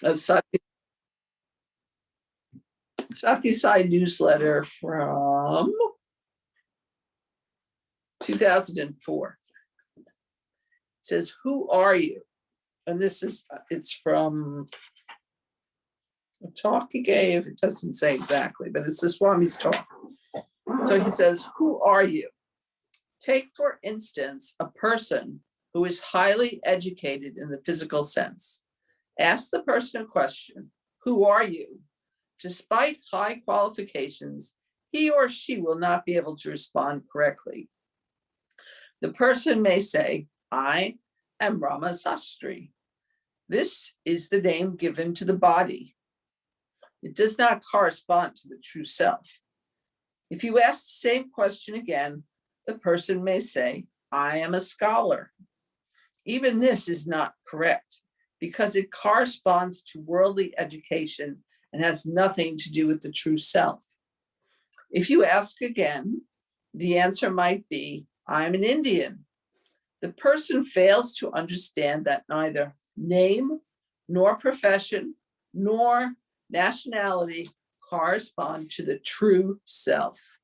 A Sati Sai newsletter from 2004. It says, "Who are you?" And it's from a talk he gave. It doesn't say exactly, but it's the Swami's talk. So he says, "Who are you?" Take, for instance, a person who is highly educated in the physical sense. Ask the person a question, "Who are you?" Despite high qualifications, he or she will not be able to respond correctly. The person may say, "I am Rama Sastri." This is the name given to the body. It does not correspond to the true self. If you ask the same question again, the person may say, "I am a scholar." Even this is not correct because it corresponds to worldly education and has nothing to do with the true self. If you ask again, the answer might be, "I'm an Indian." The person fails to understand that neither name, nor profession, nor nationality correspond to the true self.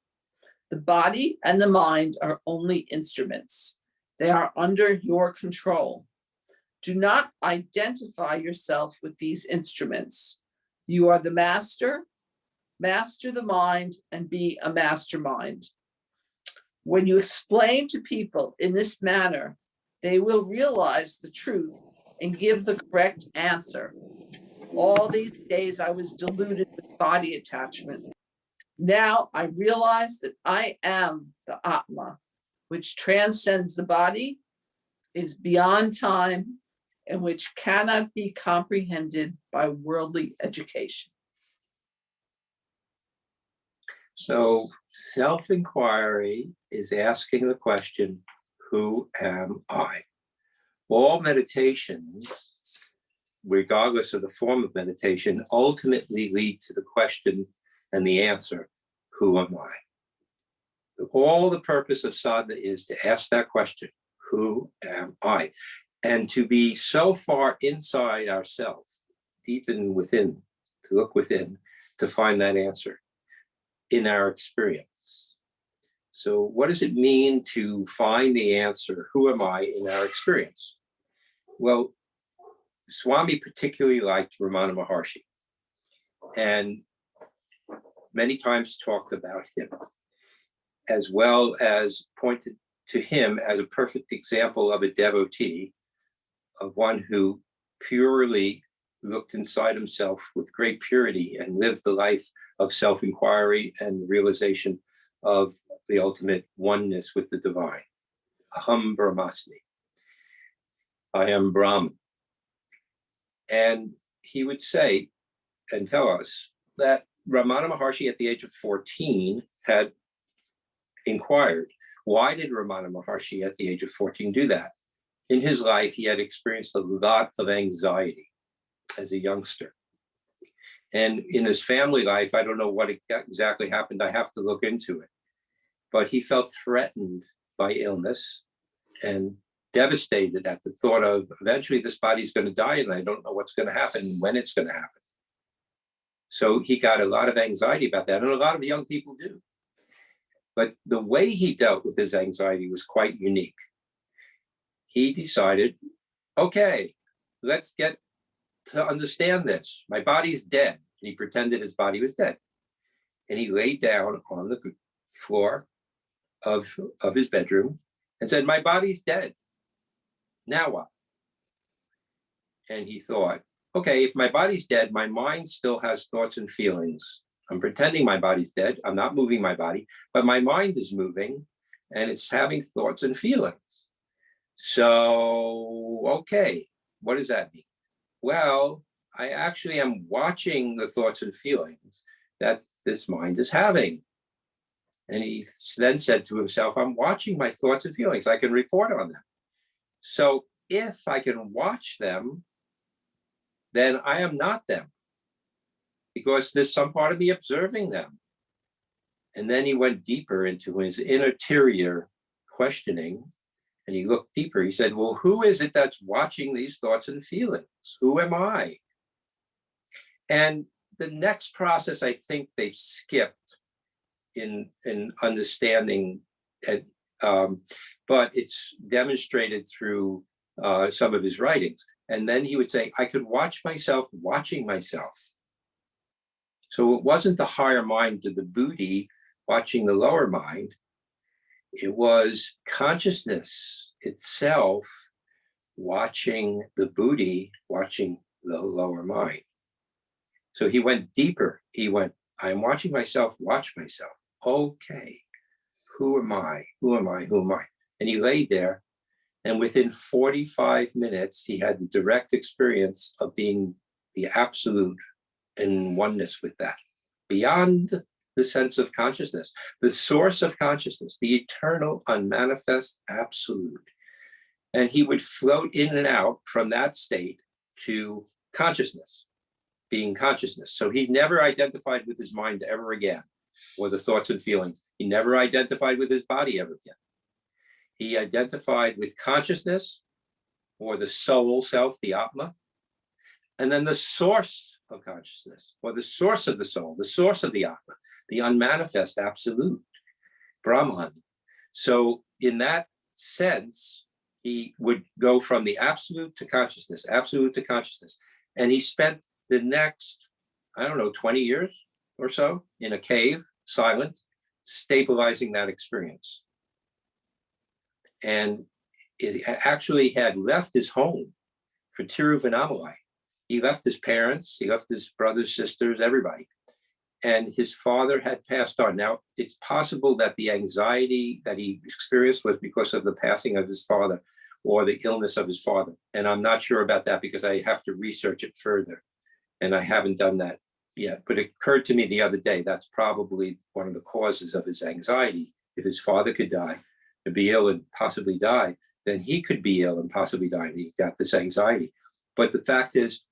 The body and the mind are only instruments. They are under your control. Do not identify yourself with these instruments. You are the master the mind, and be a mastermind. When you explain to people in this manner, they will realize the truth and give the correct answer. All these days I was deluded with body attachment. Now I realize that I am the Atma, which transcends the body, is beyond time, and which cannot be comprehended by worldly education. So self-inquiry is asking the question, who am I? All meditations, regardless of the form of meditation, ultimately lead to the question and the answer, who am I? All the purpose of sadhana is to ask that question, who am I? And to be so far inside ourselves, deep and within, to look within, to find that answer in our experience. So what does it mean to find the answer, who am I, in our experience? Well, Swami particularly liked Ramana Maharshi, and many times talked about him, as well as pointed to him as a perfect example of a devotee, of one who purely looked inside himself with great purity and lived the life of self-inquiry and realization of the ultimate oneness with the divine. Aham Brahmasmi. I am Brahman. And he would say and tell us that Ramana Maharshi at the age of 14 had inquired. Why did Ramana Maharshi at the age of 14 do that? In his life, he had experienced a lot of anxiety as a youngster. And in his family life, I don't know what exactly happened. I have to look into it. But he felt threatened by illness and devastated at the thought of eventually this body's going to die and I don't know what's going to happen, when it's going to happen. So he got a lot of anxiety about that, and a lot of young people do. But the way he dealt with his anxiety was quite unique. He decided, okay, let's get to understand this. My body's dead. And he pretended his body was dead. And he laid down on the floor of his bedroom and said, my body's dead. Now what? And he thought, okay, if my body's dead, my mind still has thoughts and feelings. I'm pretending my body's dead. I'm not moving my body, but my mind is moving and it's having thoughts and feelings. So, okay, what does that mean? Well, I actually am watching the thoughts and feelings that this mind is having. And he then said to himself, I'm watching my thoughts and feelings. I can report on them. So if I can watch them, then I am not them, because there's some part of me observing them. And then he went deeper into his interior questioning, and he looked deeper. He said, well, who is it that's watching these thoughts and feelings? Who am I? And the next process, I think they skipped in understanding, but it's demonstrated through some of his writings. And then he would say, I could watch myself watching myself. So it wasn't the higher mind of the Buddhi watching the lower mind. It was consciousness itself watching the Buddhi, watching the lower mind. So he went deeper. He went, I'm watching myself watch myself. Okay, who am I? Who am I? Who am I? And he lay there, and within 45 minutes, he had the direct experience of being the absolute in oneness with that, beyond the sense of consciousness, the source of consciousness, the eternal, unmanifest absolute. And he would float in and out from that state to consciousness, being consciousness. So he never identified with his mind ever again, or the thoughts and feelings. He never identified with his body ever again. He identified with consciousness, or the soul self, the Atma, and then the source of consciousness, or the source of the soul, the source of the Atma, the unmanifest absolute, Brahman. So in that sense, he would go from the absolute to consciousness, absolute to consciousness. And he spent the next, 20 years or so in a cave, silent, stabilizing that experience. And he actually had left his home for Tiruvannamalai. He left his parents, he left his brothers, sisters, everybody. And his father had passed on. Now, it's possible that the anxiety that he experienced was because of the passing of his father or the illness of his father. And I'm not sure about that because I have to research it further. And I haven't done that yet. But it occurred to me the other day, that's probably one of the causes of his anxiety. If his father could die, to be ill and possibly die, then he could be ill and possibly die. And he got this anxiety. But the fact is,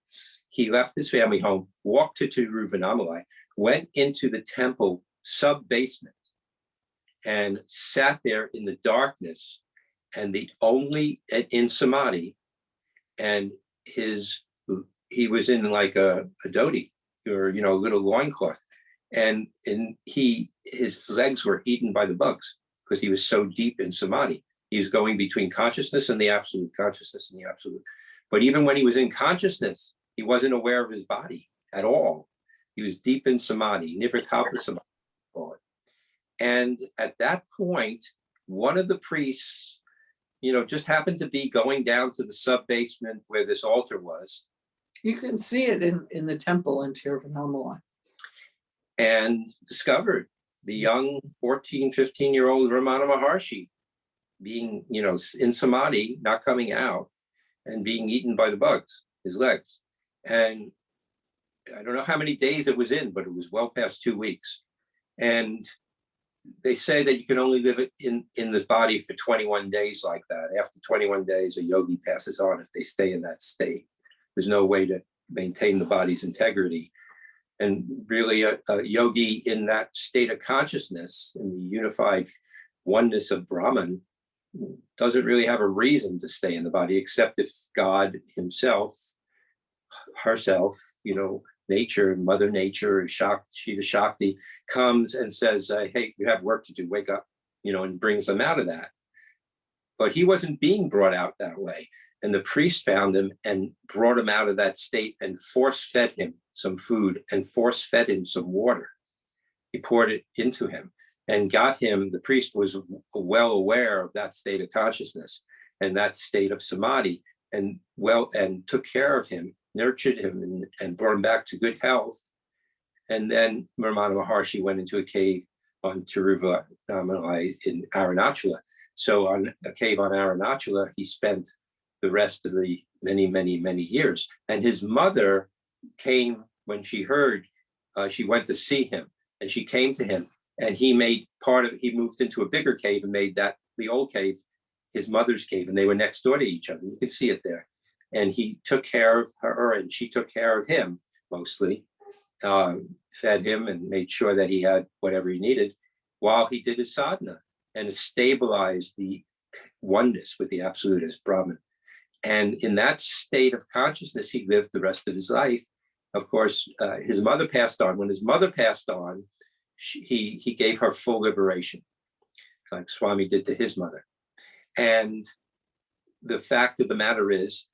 he left his family home, walked to Tiruvannamalai, went into the temple sub-basement and sat there in the darkness, and the only in samadhi, and he was in like a dhoti, or a little loincloth, and his legs were eaten by the bugs because he was so deep in samadhi. He was going between consciousness and the absolute, consciousness and the absolute. But even when he was in consciousness, he wasn't aware of his body at all. He was deep in samadhi, nirvikalpa samadhi, call it. And at that point, one of the priests, just happened to be going down to the sub-basement where this altar was. You can see it in the temple in Tiruvannamalai. And discovered the young 14, 15-year-old Ramana Maharshi being, in samadhi, not coming out, and being eaten by the bugs, his legs. And I don't know how many days it was in, but it was well past 2 weeks. And they say that you can only live in this body for 21 days like that. After 21 days, a yogi passes on if they stay in that state. There's no way to maintain the body's integrity. And really, a yogi in that state of consciousness, in the unified oneness of Brahman, doesn't really have a reason to stay in the body, except if God himself, herself, nature, Mother Nature, Shiva Shakti, comes and says, hey, you have work to do, wake up, and brings them out of that. But he wasn't being brought out that way. And the priest found him and brought him out of that state and force-fed him some food and force-fed him some water. He poured it into him and got him, the priest was well aware of that state of consciousness and that state of samadhi, and took care of him, nurtured him, and brought him back to good health. And then Ramana Maharshi went into a cave on Tiruvannamalai in Arunachala. So on a cave on Arunachala, he spent the rest of the many, many, many years. And his mother came when she heard, she went to see him, and she came to him, and he moved into a bigger cave and made that, the old cave, his mother's cave, and they were next door to each other. You can see it there. And he took care of her, and she took care of him mostly, fed him and made sure that he had whatever he needed while he did his sadhana and stabilized the oneness with the absolute as Brahman. And in that state of consciousness, he lived the rest of his life of course, his mother passed on. When his mother passed on, he gave her full liberation, like Swami did to his mother. And the fact of the matter is,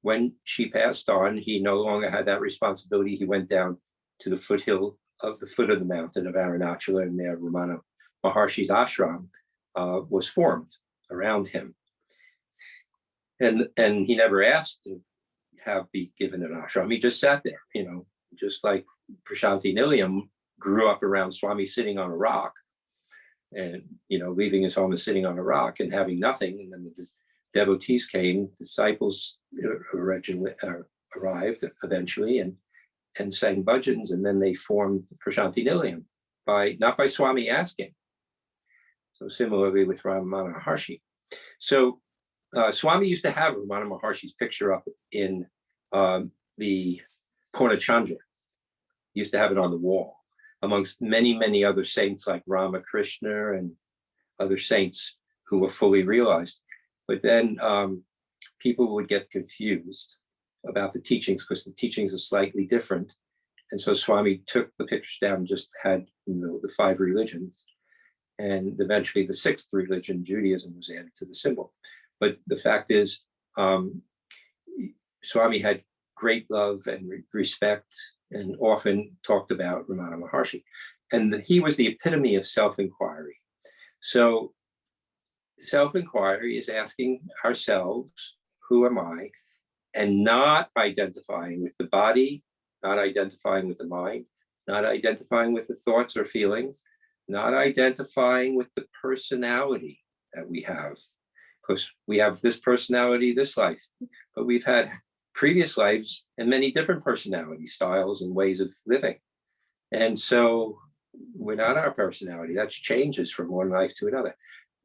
when she passed on, he no longer had that responsibility. He went down to the foot of the mountain of Arunachala, and there Ramana Maharshi's ashram was formed around him. And he never asked to be given an ashram. He just sat there, just like Prashanti Nilayam grew up around Swami sitting on a rock, and leaving his home and sitting on a rock and having nothing. And then the devotees came, disciples originally arrived eventually, and sang bhajans, and then they formed Prashanti Nilayam not by Swami asking. So similarly with Ramana Maharshi. So Swami used to have Ramana Maharshi's picture up in the Purnachandra. He used to have it on the wall, amongst many, many other saints like Ramakrishna and other saints who were fully realized. But then people would get confused about the teachings, because the teachings are slightly different. And so Swami took the pictures down and just had the 5 religions. And eventually the 6th religion, Judaism, was added to the symbol. But the fact is, Swami had great love and respect, and often talked about Ramana Maharshi. And he was the epitome of self-inquiry. So self-inquiry is asking ourselves, who am I? And not identifying with the body, not identifying with the mind, not identifying with the thoughts or feelings, not identifying with the personality that we have. Because we have this personality, this life, but we've had previous lives and many different personality styles and ways of living. And so we're not our personality. That changes from one life to another.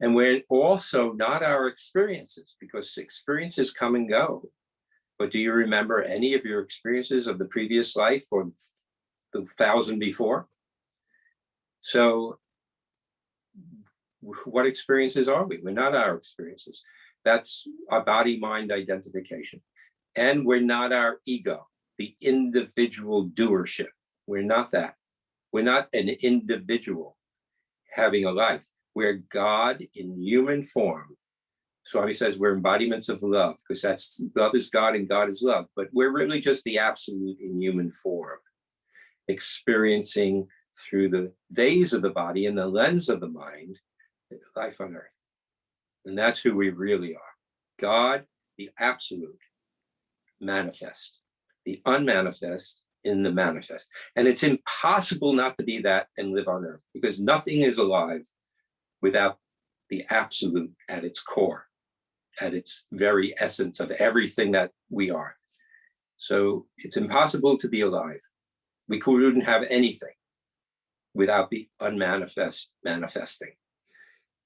And we're also not our experiences, because experiences come and go. But do you remember any of your experiences of the previous life or the 1,000 before? So what experiences are we? We're not our experiences. That's our body-mind identification. And we're not our ego, the individual doership. We're not that. We're not an individual having a life. We're God in human form. Swami says we're embodiments of love, because that's love is God and God is love. But we're really just the absolute in human form, experiencing through the days of the body and the lens of the mind, life on earth. And that's who we really are. God, the absolute, manifest, the unmanifest in the manifest. And it's impossible not to be that and live on earth, because nothing is alive without the absolute at its core, at its very essence of everything that we are. So it's impossible to be alive. We couldn't have anything without the unmanifest manifesting.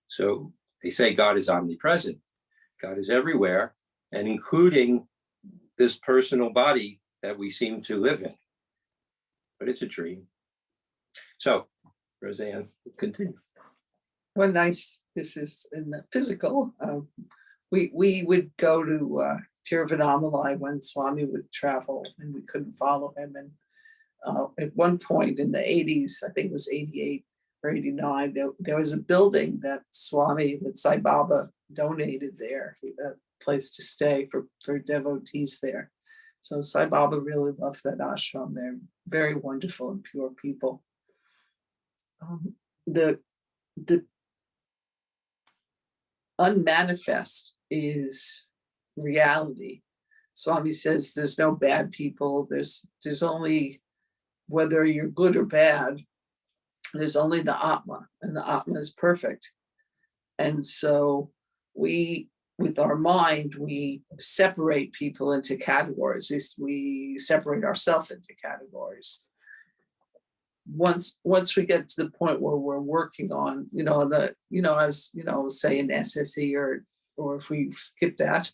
So they say God is omnipresent. God is everywhere, and including this personal body that we seem to live in. But it's a dream. So, Roseanne, continue. Well, nice. This is in the physical. We would go to Tiruvannamalai when Swami would travel, and we couldn't follow him. And at one point in the 80s, I think it was 88 or 89, there was a building that Sai Baba donated there, a place to stay for devotees there. So Sai Baba really loves that ashram. They're very wonderful and pure people. The unmanifest is reality. Swami says there's no bad people. There's only, whether you're good or bad, there's only the Atma, and the Atma is perfect. And so with our mind, we separate people into categories. We separate ourselves into categories. Once we get to the point where we're working on, say an SSE, or if we skip that,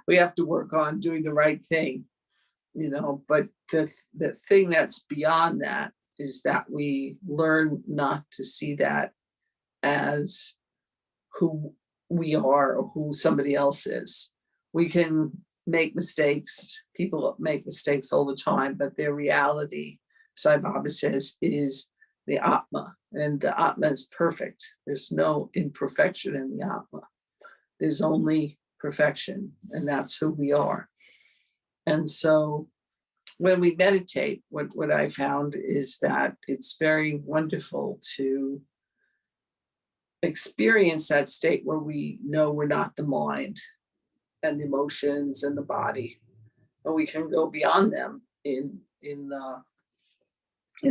we have to work on doing the right thing, but the thing that's beyond that is that we learn not to see that as who we are or who somebody else is. We can make mistakes. People make mistakes all the time, but their reality, Sai Baba says, is the Atma. And the Atma is perfect. There's no imperfection in the Atma. There's only perfection, and that's who we are. And so when we meditate, what I found is that it's very wonderful to experience that state where we know we're not the mind and the emotions and the body, and we can go beyond them in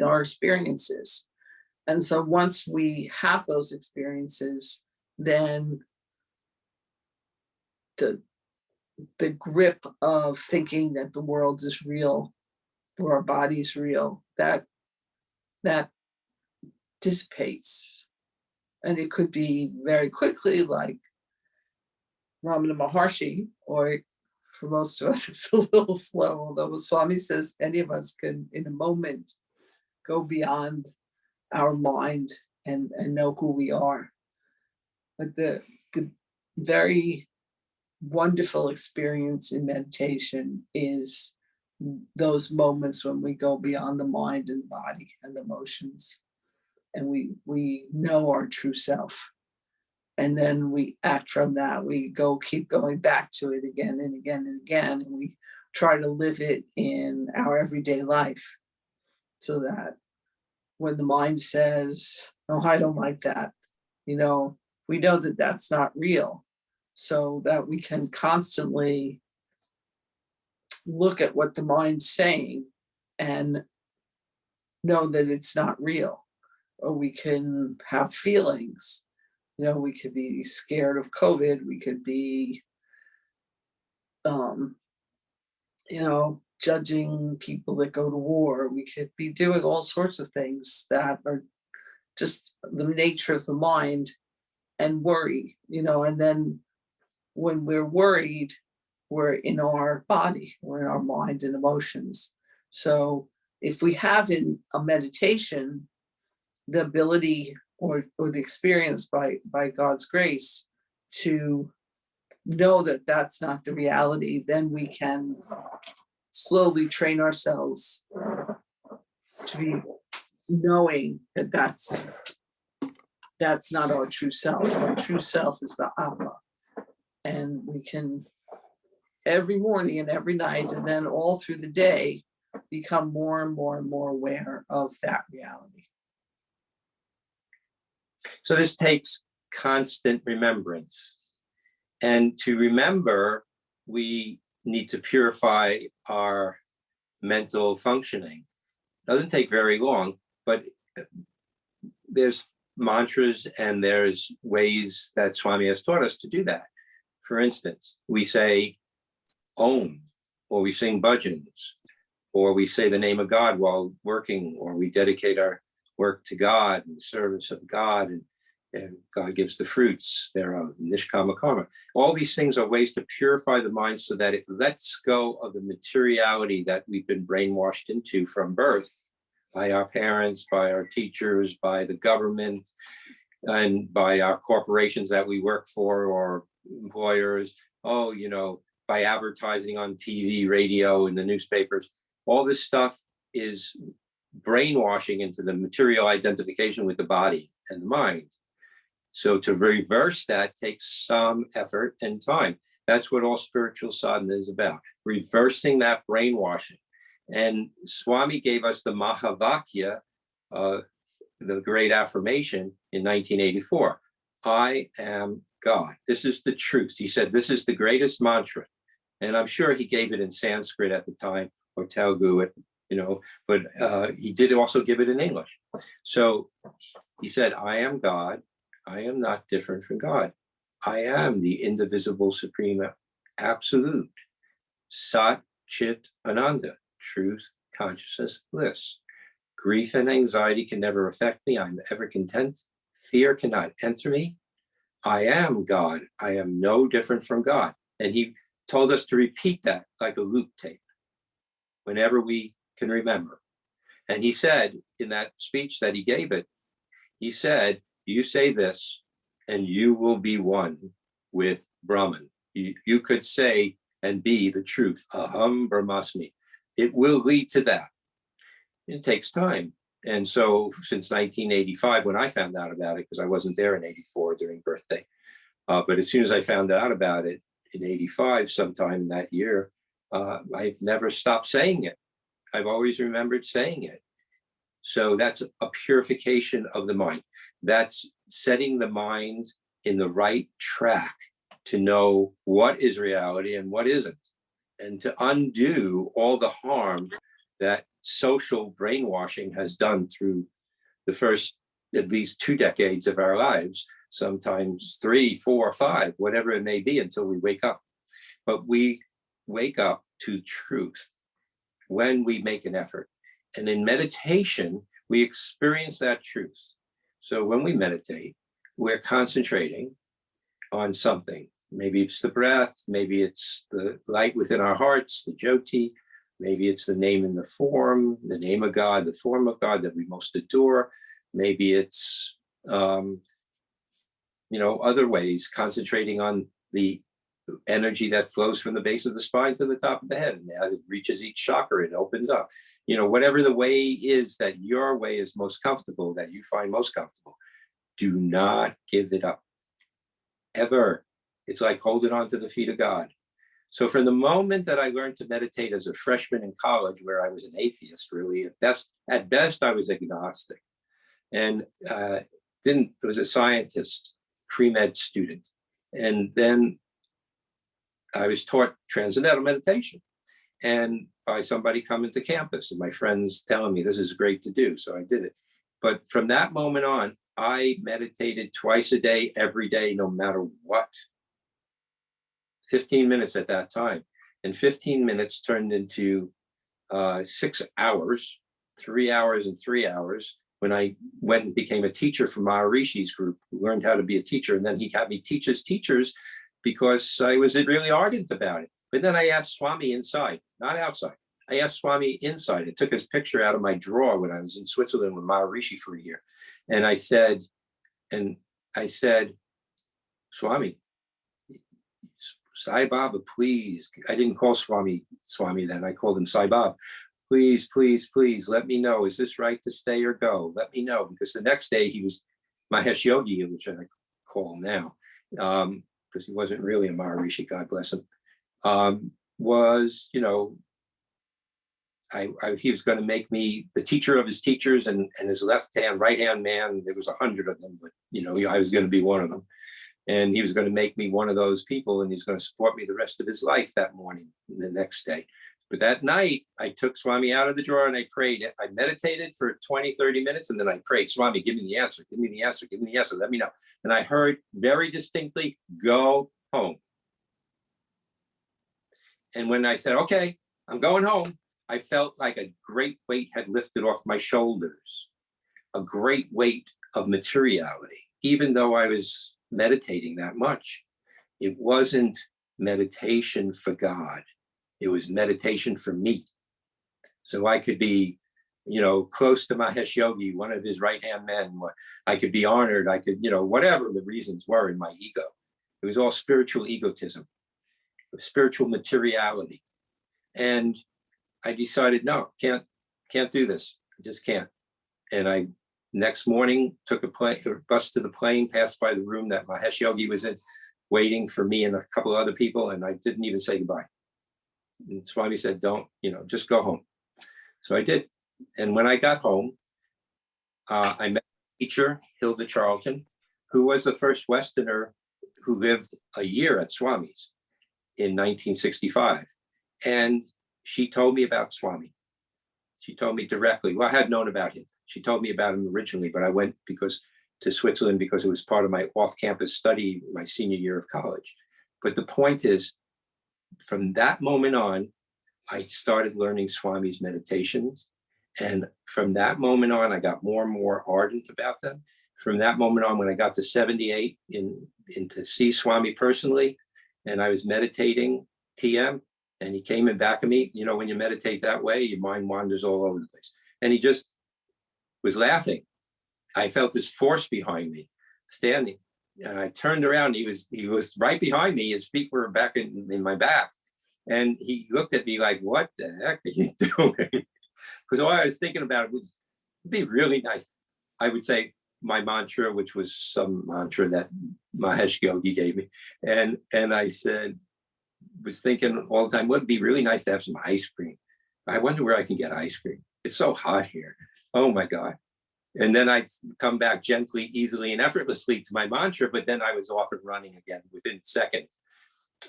our experiences. And so once we have those experiences, then the grip of thinking that the world is real or our body's real, that dissipates. And it could be very quickly, like Ramana Maharshi, or for most of us, it's a little slow, although Swami says any of us can, in a moment, go beyond our mind and know who we are. But the very wonderful experience in meditation is those moments when we go beyond the mind and body and emotions, and we know our true self. And then we act from that. We keep going back to it again and again and again, and we try to live it in our everyday life, so that when the mind says, "Oh, I don't like that," we know that that's not real, so that we can constantly look at what the mind's saying and know that it's not real. Or we can have feelings. We could be scared of COVID. We could be, judging people that go to war. We could be doing all sorts of things that are just the nature of the mind, and worry, and then when we're worried, we're in our body, we're in our mind and emotions. So if we have in a meditation the ability or the experience by God's grace to know that that's not the reality, then we can slowly train ourselves to be knowing that that's not our true self. Our true self is the Atma. And we can every morning and every night, and then all through the day, become more and more and more aware of that reality. So this takes constant remembrance. And to remember, we need to purify our mental functioning. Doesn't take very long, but there's mantras and there's ways that Swami has taught us to do that. For instance, we say Om, or we sing bhajans, or we say the name of God while working, or we dedicate our work to God and the service of God, and God gives the fruits thereof, nishkama karma. All these things are ways to purify the mind so that it lets go of the materiality that we've been brainwashed into from birth by our parents, by our teachers, by the government, and by our corporations that we work for, or employers, by advertising on TV, radio, and the newspapers. All this stuff is brainwashing into the material identification with the body and the mind. So to reverse that takes some effort and time. That's what all spiritual sadhana is about, reversing that brainwashing. And Swami gave us the Mahavakya, the great affirmation in 1984. I am God. This is the truth. He said, this is the greatest mantra. And I'm sure he gave it in Sanskrit at the time, or Telugu, but he did also give it in English. So he said, I am God. I am not different from God. I am the indivisible supreme absolute. Sat Chit Ananda, truth, consciousness, bliss. Grief and anxiety can never affect me. I'm ever content. Fear cannot enter me. I am God. I am no different from God. And he told us to repeat that like a loop tape whenever we can remember. And he said in that speech that he gave it, he said, you say this and you will be one with Brahman. You could say and be the truth. Aham Brahmasmi. It will lead to that. It takes time. And so since 1985, when I found out about it, because I wasn't there in 84 during birthday, but as soon as I found out about it in 85, sometime that year, I've never stopped saying it. I've always remembered saying it. So that's a purification of the mind. That's setting the mind in the right track to know what is reality and what isn't, and to undo all the harm that social brainwashing has done through the first at least 2 decades of our lives, sometimes 3, 4, 5, whatever it may be, until we wake up. But we wake up to truth when we make an effort. And in meditation, we experience that truth. So when we meditate, we're concentrating on something. Maybe it's the breath, maybe it's the light within our hearts, the jyoti, maybe it's the name and the form, the name of God, the form of God that we most adore. Maybe it's, other ways, concentrating on the energy that flows from the base of the spine to the top of the head. And as it reaches each chakra, it opens up. Whatever the way is that your way is most comfortable, that you find most comfortable, do not give it up. Ever. It's like holding on to the feet of God. So from the moment that I learned to meditate as a freshman in college, where I was an atheist, really, at best I was agnostic, and was a scientist, pre-med student. And then I was taught transcendental meditation, and by somebody coming to campus and my friends telling me this is great to do. So I did it. But from that moment on, I meditated twice a day, every day, no matter what. 15 minutes at that time. And 15 minutes turned into 6 hours, 3 hours and 3 hours, when I went and became a teacher for Maharishi's group, learned how to be a teacher. And then he had me teach his teachers because I was really ardent about it. But then I asked Swami inside, not outside. I asked Swami inside. I took his picture out of my drawer when I was in Switzerland with Maharishi for a year. And I said, Swami, Sai Baba, please. I didn't call Swami then. I called him Sai Baba. Please, please, please let me know. Is this right to stay or go? Let me know. Because the next day he was Mahesh Yogi, which I call him now, because he wasn't really a Maharishi, God bless him. He was going to make me the teacher of his teachers and his right hand man. There was 100 of them, but I was going to be one of them. And he was going to make me one of those people, and he's going to support me the rest of his life that morning and the next day. But that night, I took Swami out of the drawer and I prayed. I meditated for 20, 30 minutes, and then I prayed, Swami, give me the answer, give me the answer, give me the answer, let me know. And I heard very distinctly, go home. And when I said, okay, I'm going home, I felt like a great weight had lifted off my shoulders, a great weight of materiality, even though I was meditating that much. It wasn't meditation for God. It was meditation for me. So I could be, close to Mahesh Yogi, one of his right-hand men. I could be honored. I could, whatever the reasons were in my ego. It was all spiritual egotism, spiritual materiality. And I decided, no, can't do this. I just can't. And I next morning took a bus to the plane, passed by the room that Mahesh Yogi was in, waiting for me and a couple of other people, and I didn't even say goodbye. And Swami said, don't, just go home. So I did. And when I got home, I met a teacher, Hilda Charlton, who was the first Westerner who lived a year at Swami's in 1965. And she told me about Swami. She told me directly. Well, I had known about him. She told me about him originally, but I went to Switzerland because it was part of my off-campus study my senior year of college. But the point is, from that moment on, I started learning Swami's meditations. And from that moment on, I got more and more ardent about them. From that moment on, when I got to 78 to see Swami personally, and I was meditating TM, and he came in back of me, when you meditate that way, your mind wanders all over the place. And he just was laughing. I felt this force behind me, standing. And I turned around, he was right behind me. His feet were back in my back. And he looked at me like, what the heck are you doing? Because all I was thinking about would be really nice. I would say my mantra, which was some mantra that Mahesh Yogi gave me. And I said, was thinking all the time, would be really nice to have some ice cream. I wonder where I can get ice cream. It's so hot here. Oh my God. And then I come back gently, easily, and effortlessly to my mantra, but then I was off and running again within seconds.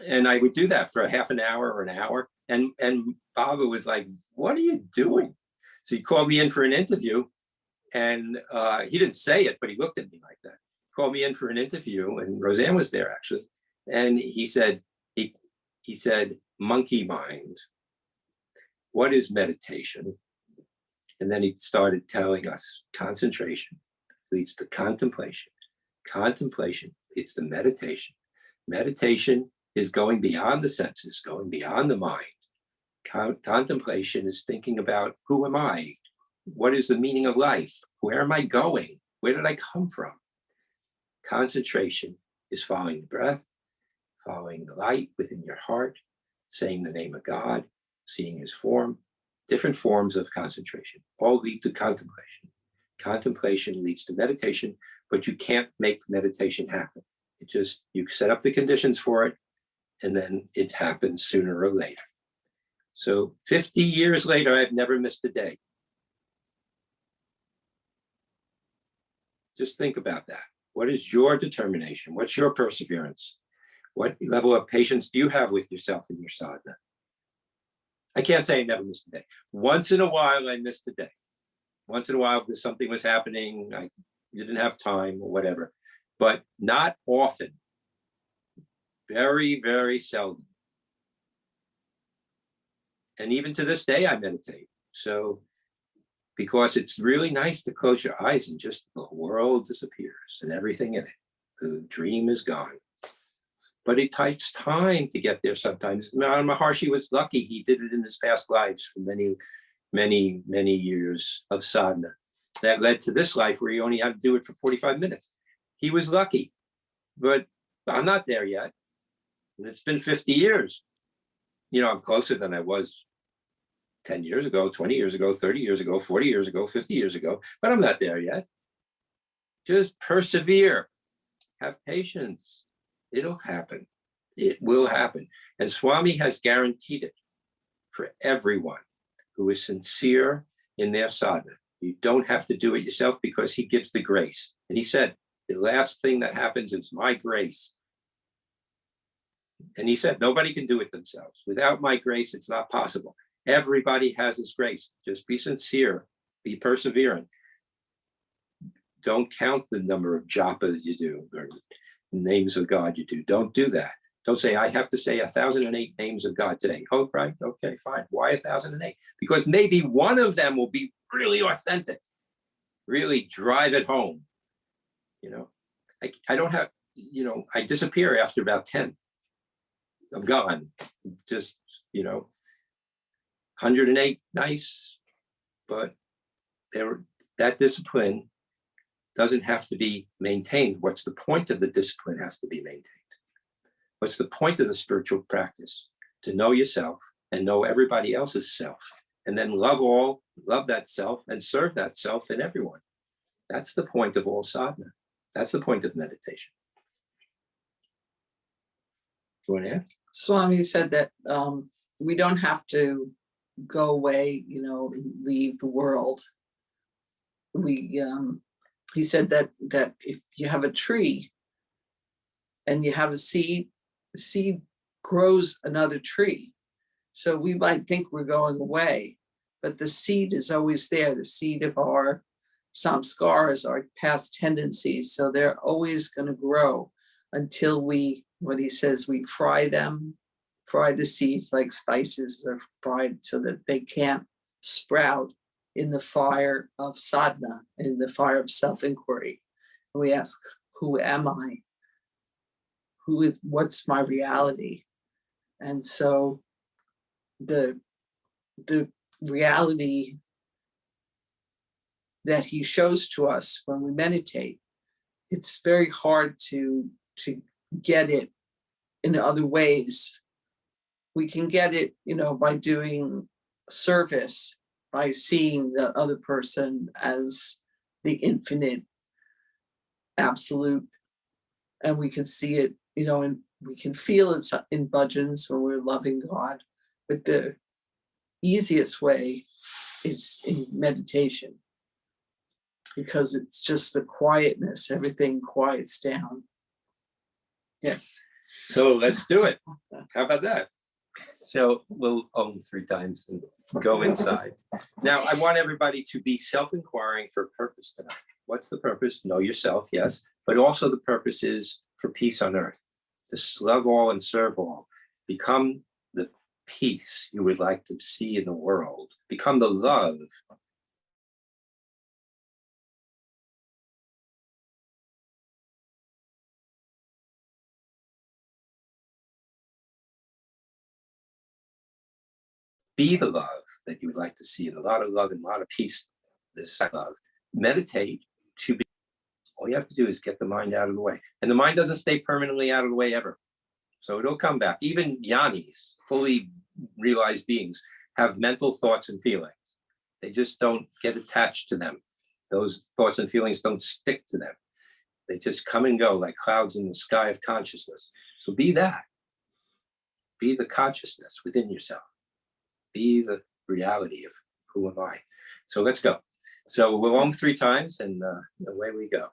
And I would do that for a half an hour or an hour. And Baba was like, what are you doing? So he called me in for an interview, and he didn't say it, but he looked at me like that. He called me in for an interview, and Roseanne was there actually. And he said, he said, monkey mind, what is meditation? And then he started telling us concentration leads to contemplation. Contemplation leads to meditation. Meditation is going beyond the senses, going beyond the mind. Contemplation is thinking about, who am I? What is the meaning of life? Where am I going? Where did I come from? Concentration is following the breath, following the light within your heart, saying the name of God, seeing his form. Different forms of concentration all lead to contemplation. Contemplation leads to meditation, but you can't make meditation happen. It just, you set up the conditions for it, and then it happens sooner or later. So 50 years later, I've never missed a day. Just think about that. What is your determination? What's your perseverance? What level of patience do you have with yourself and your sadhana? I can't say I never missed a day. Once in a while, I missed a day. Once in a while, because something was happening, I didn't have time or whatever, but not often. Very, very seldom. And even to this day, I meditate. So, because it's really nice to close your eyes and just the world disappears and everything in it. The dream is gone. But it takes time to get there sometimes. Maharshi was lucky. He did it in his past lives for many, many, many years of sadhana. That led to this life where he only had to do it for 45 minutes. He was lucky, but I'm not there yet. And it's been 50 years. You know, I'm closer than I was 10 years ago, 20 years ago, 30 years ago, 40 years ago, 50 years ago, but I'm not there yet. Just persevere, have patience. It'll happen. It will happen. And Swami has guaranteed it for everyone who is sincere in their sadhana. You don't have to do it yourself because he gives the grace. And he said, the last thing that happens is my grace. And he said, nobody can do it themselves. Without my grace, it's not possible. Everybody has his grace. Just be sincere, be perseverant. Don't count the number of japas you do or names of God you do. Don't do that. Don't say, I have to say 1,008 names of God today. Oh, right. Okay, fine. Why 1,008? Because maybe one of them will be really authentic, really drive it home. You know, I don't have, you know, I disappear after about 10. I'm gone. Just, you know, 108, nice, but that discipline doesn't have to be maintained. What's the point of the discipline has to be maintained. What's the point of the spiritual practice? To know yourself and know everybody else's self, and then love that self and serve that self in everyone. That's the point of all sadhana. That's the point of meditation. Do you want to add? Swami said that we don't have to go away, you know, and leave the world. He said that if you have a tree and you have a seed, the seed grows another tree. So we might think we're going away, but the seed is always there, the seed of our samskaras, our past tendencies. So they're always going to grow until what he says, we fry the seeds like spices are fried so that they can't sprout in the fire of sadhana, in the fire of self-inquiry. And we ask, who am I? What's my reality? And so the reality that he shows to us when we meditate, it's very hard to get it in other ways. we can get it, by doing service, by seeing the other person as the infinite absolute. And we can see it, and we can feel it in bhajans when we're loving God. But the easiest way is in meditation, because it's just the quietness, everything quiets down. Yes. So let's do it. How about that? So we'll Om 3 times and go inside. Now, I want everybody to be self-inquiring for purpose tonight. What's the purpose? Know yourself, yes. But also the purpose is for peace on earth. To love all and serve all. Become the peace you would like to see in the world. Become the love. Be the love that you would like to see, and a lot of love and a lot of peace. This love. Meditate to be. All you have to do is get the mind out of the way. And the mind doesn't stay permanently out of the way ever. So it'll come back. Even yanis, fully realized beings, have mental thoughts and feelings. They just don't get attached to them. Those thoughts and feelings don't stick to them. They just come and go like clouds in the sky of consciousness. So be that. Be the consciousness within yourself. Be the reality of who am I. So let's go. So we'll Om 3 times and away we go.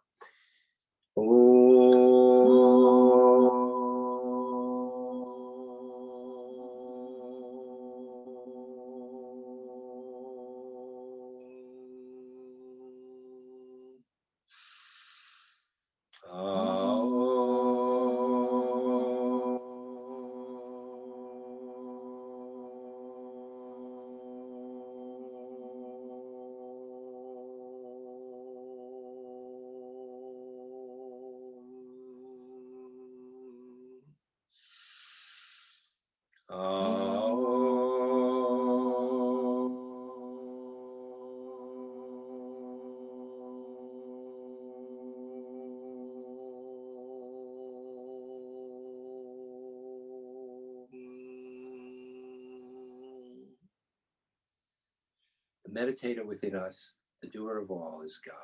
The meditator within us, the doer of all, is God.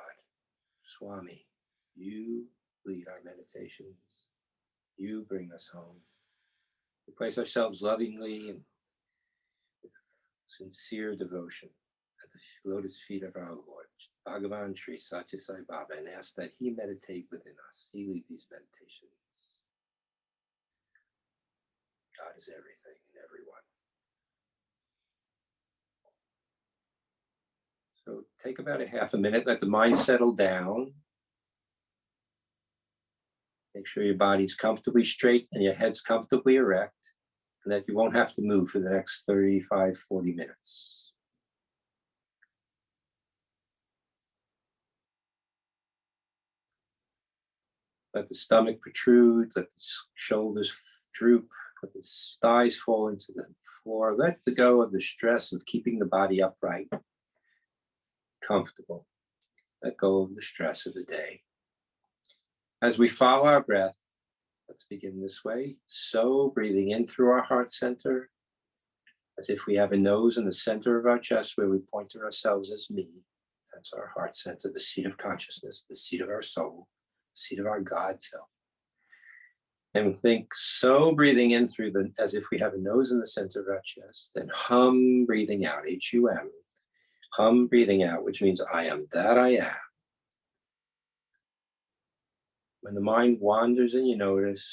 Swami, you lead our meditations. You bring us home. We place ourselves lovingly and with sincere devotion at the lotus feet of our Lord, Bhagavan Sri Satya Sai Baba, and ask that he meditate within us. He lead these meditations. God is everything and everyone. So take about a half a minute, let the mind settle down. Make sure your body's comfortably straight and your head's comfortably erect, and that you won't have to move for the next 35, 40 minutes. Let the stomach protrude, let the shoulders droop, let the thighs fall into the floor. Let go of the stress of keeping the body upright, comfortable. Let go of the stress of the day. As we follow our breath, let's begin this way. So breathing in through our heart center, as if we have a nose in the center of our chest where we point to ourselves as me. That's our heart center, the seat of consciousness, the seat of our soul, the seat of our God self. And we think, so breathing in through as if we have a nose in the center of our chest, and hum breathing out, H-U-M. Hum breathing out, which means I am that I am. When the mind wanders and you notice,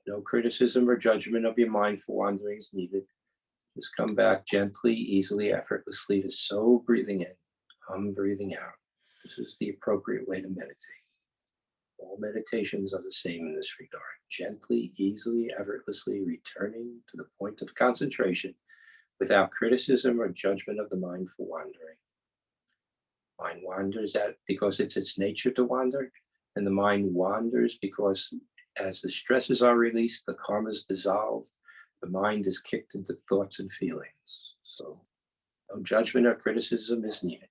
no criticism or judgment of your mind for wandering is needed. Just come back gently, easily, effortlessly to so breathing in, hum breathing out. This is the appropriate way to meditate. All meditations are the same in this regard. Gently, easily, effortlessly returning to the point of concentration without criticism or judgment of the mind for wandering. Mind wanders because it's its nature to wander, and the mind wanders because as the stresses are released, the karma is dissolved, the mind is kicked into thoughts and feelings. So no judgment or criticism is needed.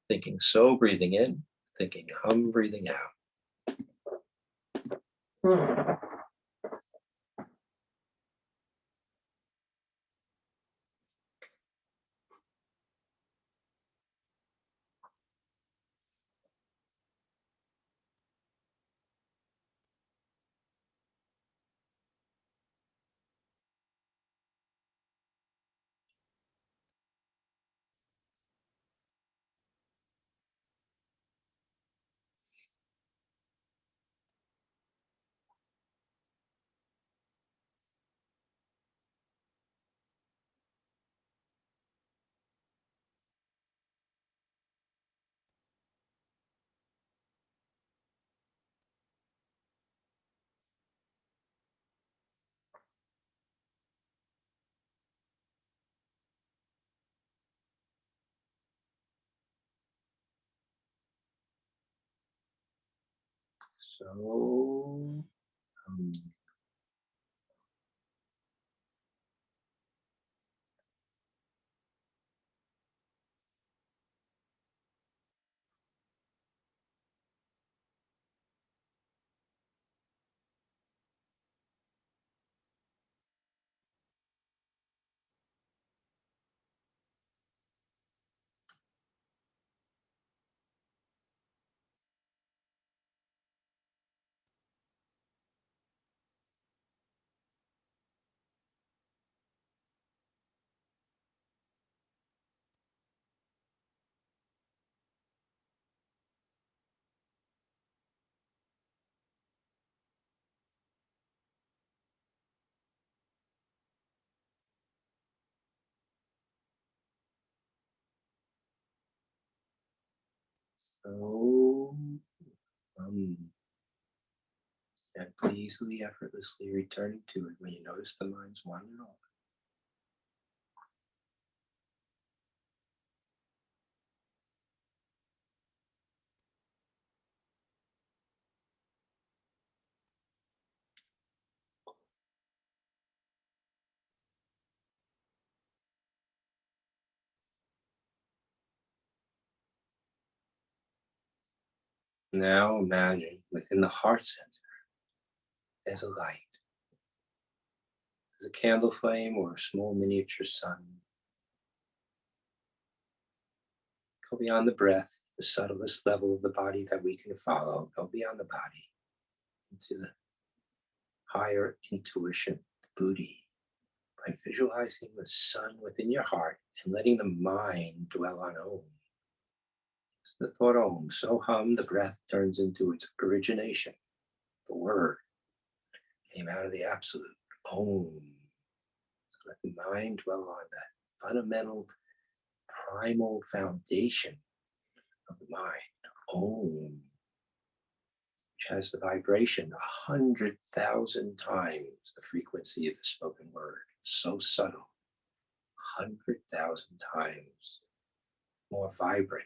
Thinking so, breathing in, thinking hum, breathing out. So, so, um, gently, easily, effortlessly returning to it when you notice the mind's wandering off. Now imagine within the heart center there's a light. There's a candle flame or a small miniature sun. Go beyond the breath, the subtlest level of the body that we can follow. Go beyond the body into the higher intuition, the buddhi, by visualizing the sun within your heart and letting the mind dwell on Om. It's the thought Om. So hum, the breath turns into its origination. The word came out of the absolute Om. So let the mind dwell on that fundamental, primal foundation of the mind, Om, which has the vibration 100,000 times the frequency of the spoken word. So subtle, 100,000 times more vibrant,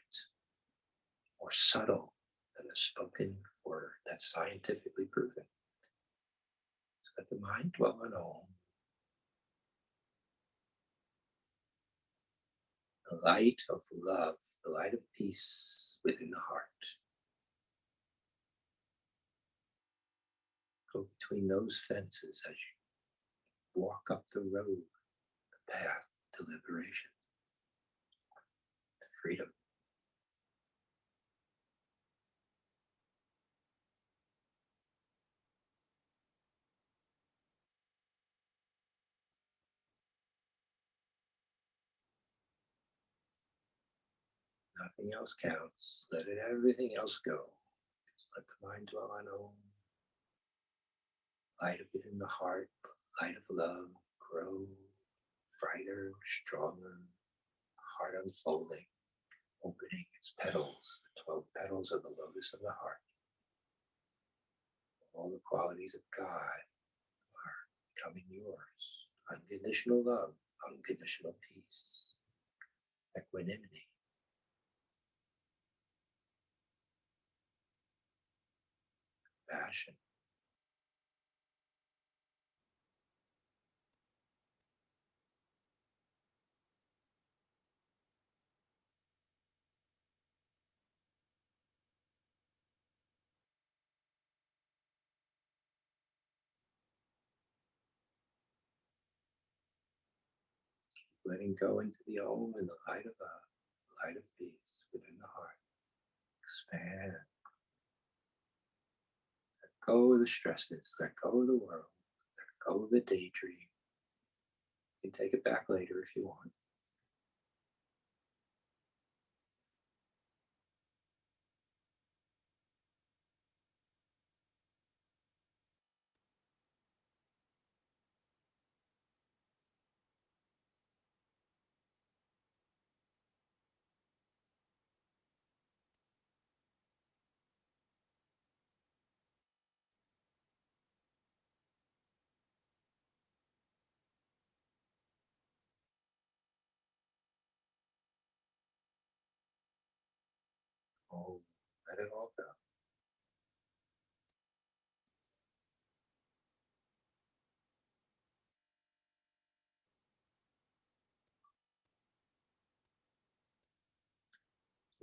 more subtle than the spoken word. That's scientifically proven. So let the mind dwell on Om, the light of love, the light of peace within the heart. Go between those fences as you walk up the road, the path to liberation, to freedom. Nothing else counts. Let everything else go. Just let the mind dwell on Om. Light up within the heart, light of love, grow brighter, stronger, heart unfolding, opening its petals, the 12 petals of the lotus of the heart. All the qualities of God are becoming yours. Unconditional love, unconditional peace, equanimity, passion. Letting go into the Om and the light of love, the light of peace within the heart. Expand. Let go of the stresses. Let go of the world. Let go of the daydream. You can take it back later if you want. Oh, let it all go.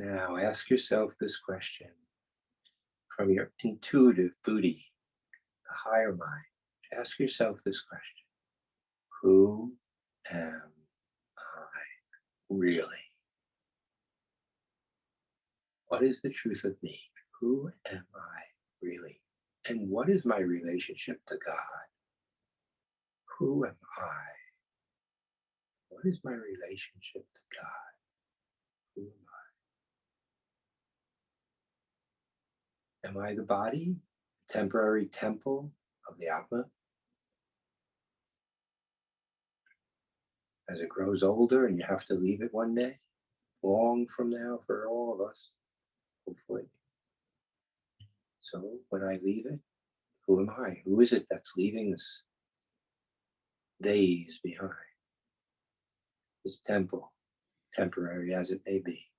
Now ask yourself this question from your intuitive Buddhi, the higher mind. Ask yourself this question: who am I really? What is the truth of me? Who am I really? And what is my relationship to God? Who am I? What is my relationship to God? Who am I? Am I the body, temporary temple of the Atma? As it grows older and you have to leave it one day, long from now for all of us, hopefully. So when I leave it, who am I? Who is it that's leaving this days behind? This temple, temporary as it may be.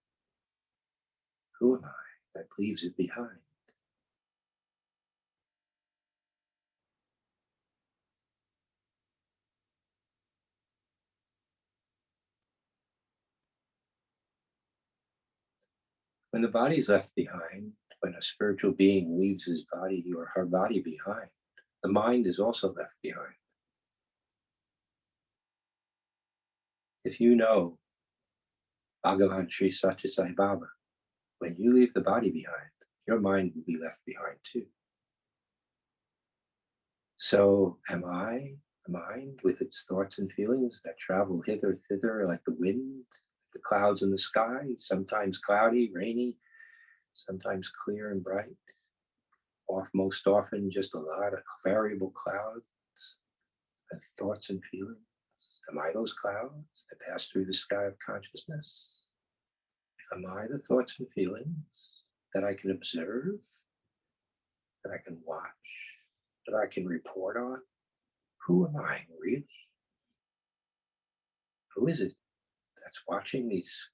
Who am I that leaves it behind? When the body's left behind, when a spiritual being leaves his body or her body behind, the mind is also left behind. If you know Bhagavan Sri Satya Sai Baba, when you leave the body behind, your mind will be left behind too. So am I the mind with its thoughts and feelings that travel hither, thither like the wind, the clouds in the sky, sometimes cloudy, rainy, sometimes clear and bright, most often just a lot of variable clouds and thoughts and feelings? Am I those clouds that pass through the sky of consciousness? Am I the thoughts and feelings that I can observe, that I can watch, that I can report on? Who am I really? Who is it that's watching these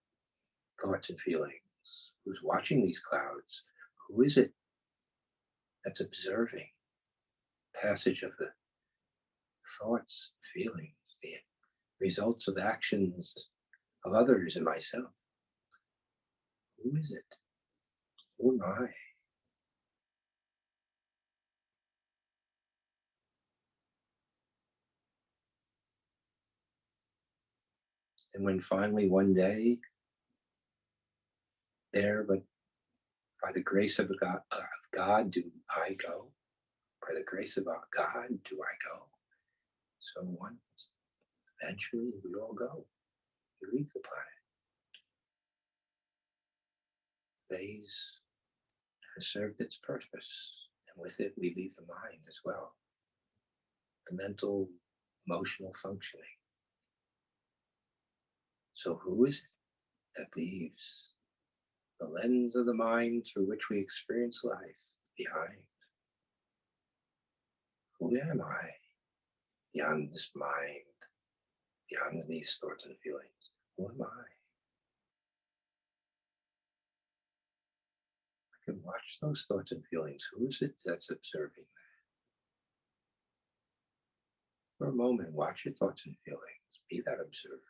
thoughts and feelings? Who's watching these clouds? Who is it that's observing passage of the thoughts, feelings, the results of actions of others and myself? Who is it? Who am I? And when finally one day, there, but by the grace of God do I go. By the grace of our God do I go. So once, eventually we all go. We leave the planet. Phase has served its purpose. And with it, we leave the mind as well. The mental, emotional functioning. So who is it that leaves the lens of the mind through which we experience life behind? Who am I beyond this mind, beyond these thoughts and feelings? Who am I? I can watch those thoughts and feelings. Who is it that's observing that? For a moment, watch your thoughts and feelings. Be that observer.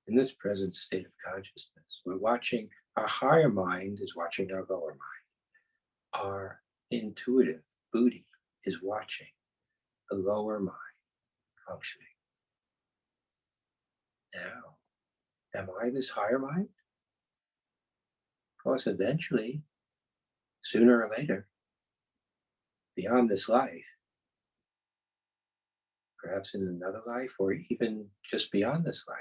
In this present state of consciousness, we're watching, our higher mind is watching our lower mind. Our intuitive Buddhi is watching the lower mind functioning. Now, am I this higher mind? Of course, eventually, sooner or later, beyond this life, perhaps in another life or even just beyond this life,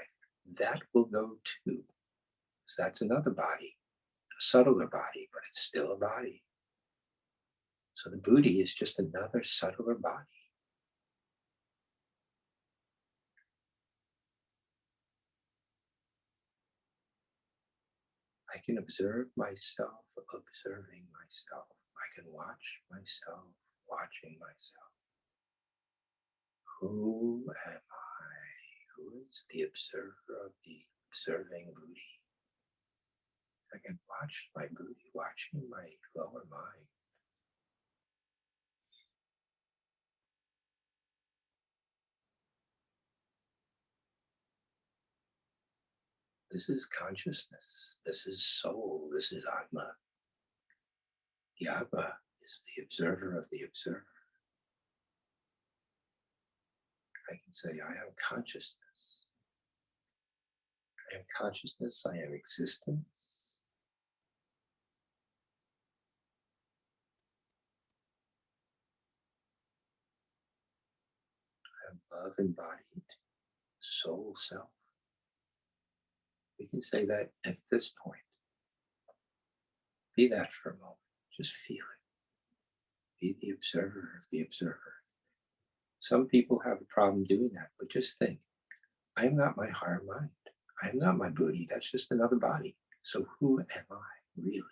that will go too. So that's another body, a subtler body, but it's still a body. So the Buddhi is just another subtler body. I can observe myself observing myself. I can watch myself watching myself. Who am I? Who is the observer of the observing booty? I can watch my booty watching my lower mind. This is consciousness. This is soul. This is Atma. The Atma is the observer of the observer. I can say, I am consciousness. I am consciousness. I am existence. I am love embodied, soul self. We can say that at this point. Be that for a moment. Just feel it. Be the observer of the observer. Some people have a problem doing that, but just think, I am not my higher mind. I am not my booty. That's just another body. So who am I really?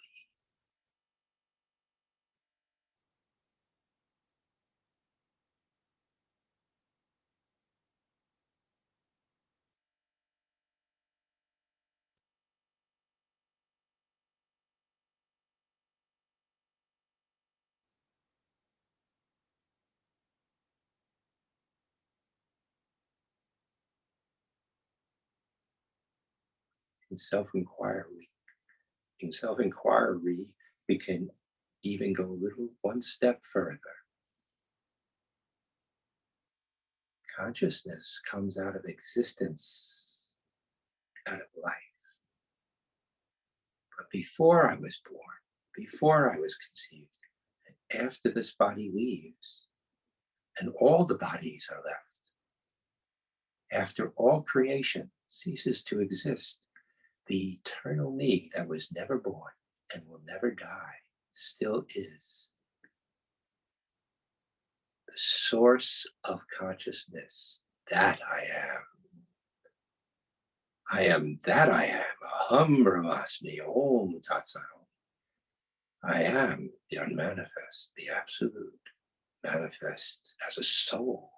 In self-inquiry, we can even go a little one step further. Consciousness comes out of existence, out of life. But before I was born, before I was conceived, and after this body leaves, and all the bodies are left, after all creation ceases to exist, the eternal me that was never born and will never die still is the source of consciousness. That I am. I am that I am. Aham brahmasmi, om tat sat. I am the unmanifest, the absolute, manifest as a soul.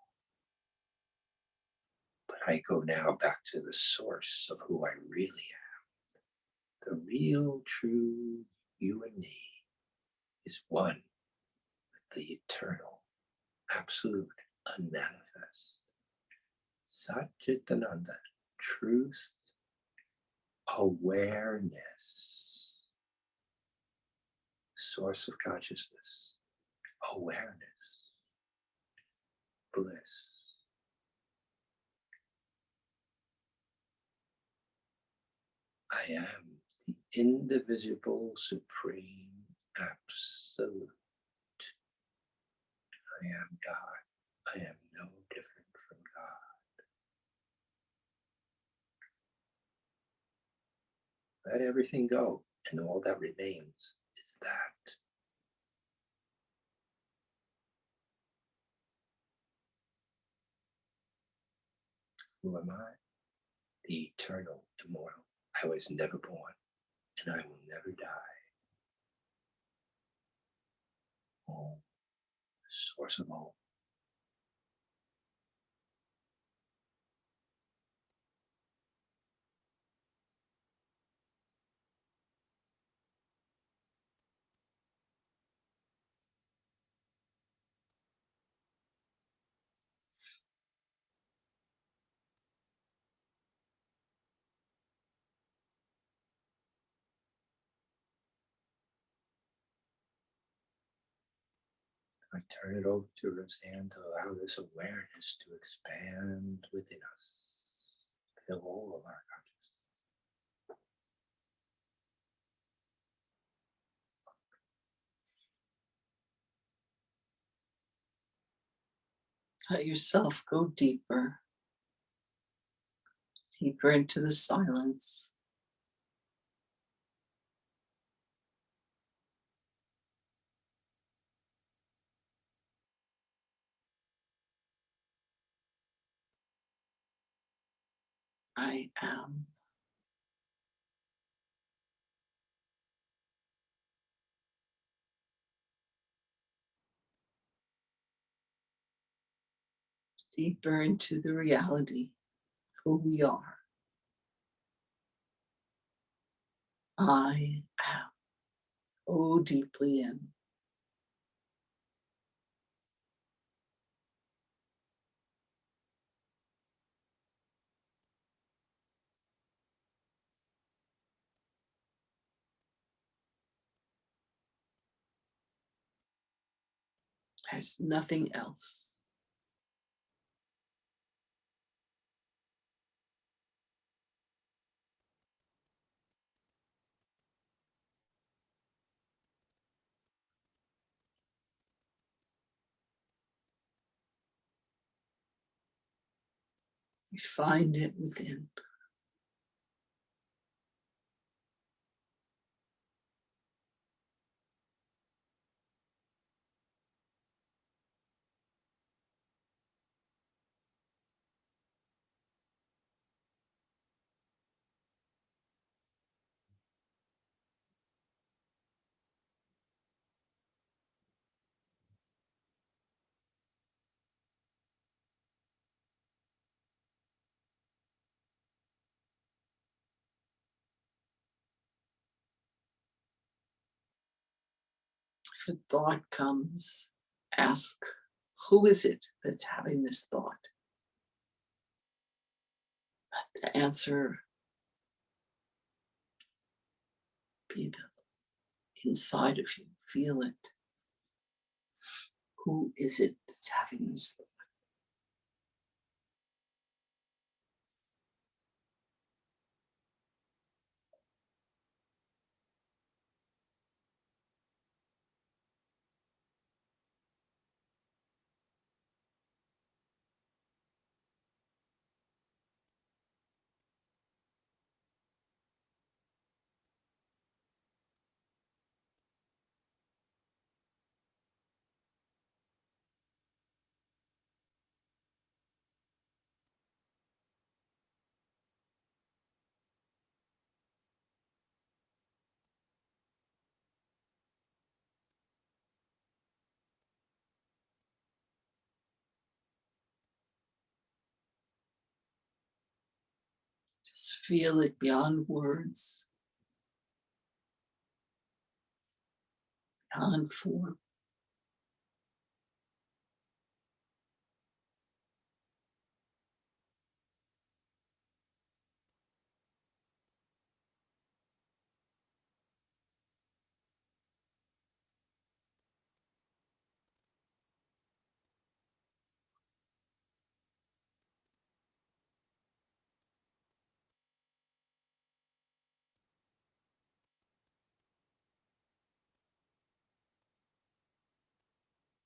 But I go now back to the source of who I really am. The real, true you and me is one with the eternal, absolute, unmanifest. Satchitananda, truth, awareness, source of consciousness, awareness, bliss. I am the indivisible, supreme, absolute. I am God. I am no different from God. Let everything go, and all that remains is that. Who am I? The eternal, immortal. I was never born, and I will never die. All, source of all. I turn it over to Roseanne to allow this awareness to expand within us, fill all of our consciousness. Let yourself go deeper, deeper into the silence. I am. deeper into the reality of who we are. I am. Oh, deeply in. There's nothing else. We find it within. If a thought comes, ask, who is it that's having this thought? Let the answer be the inside of you. Feel it. Who is it that's having this thought? Just feel it beyond words, beyond form.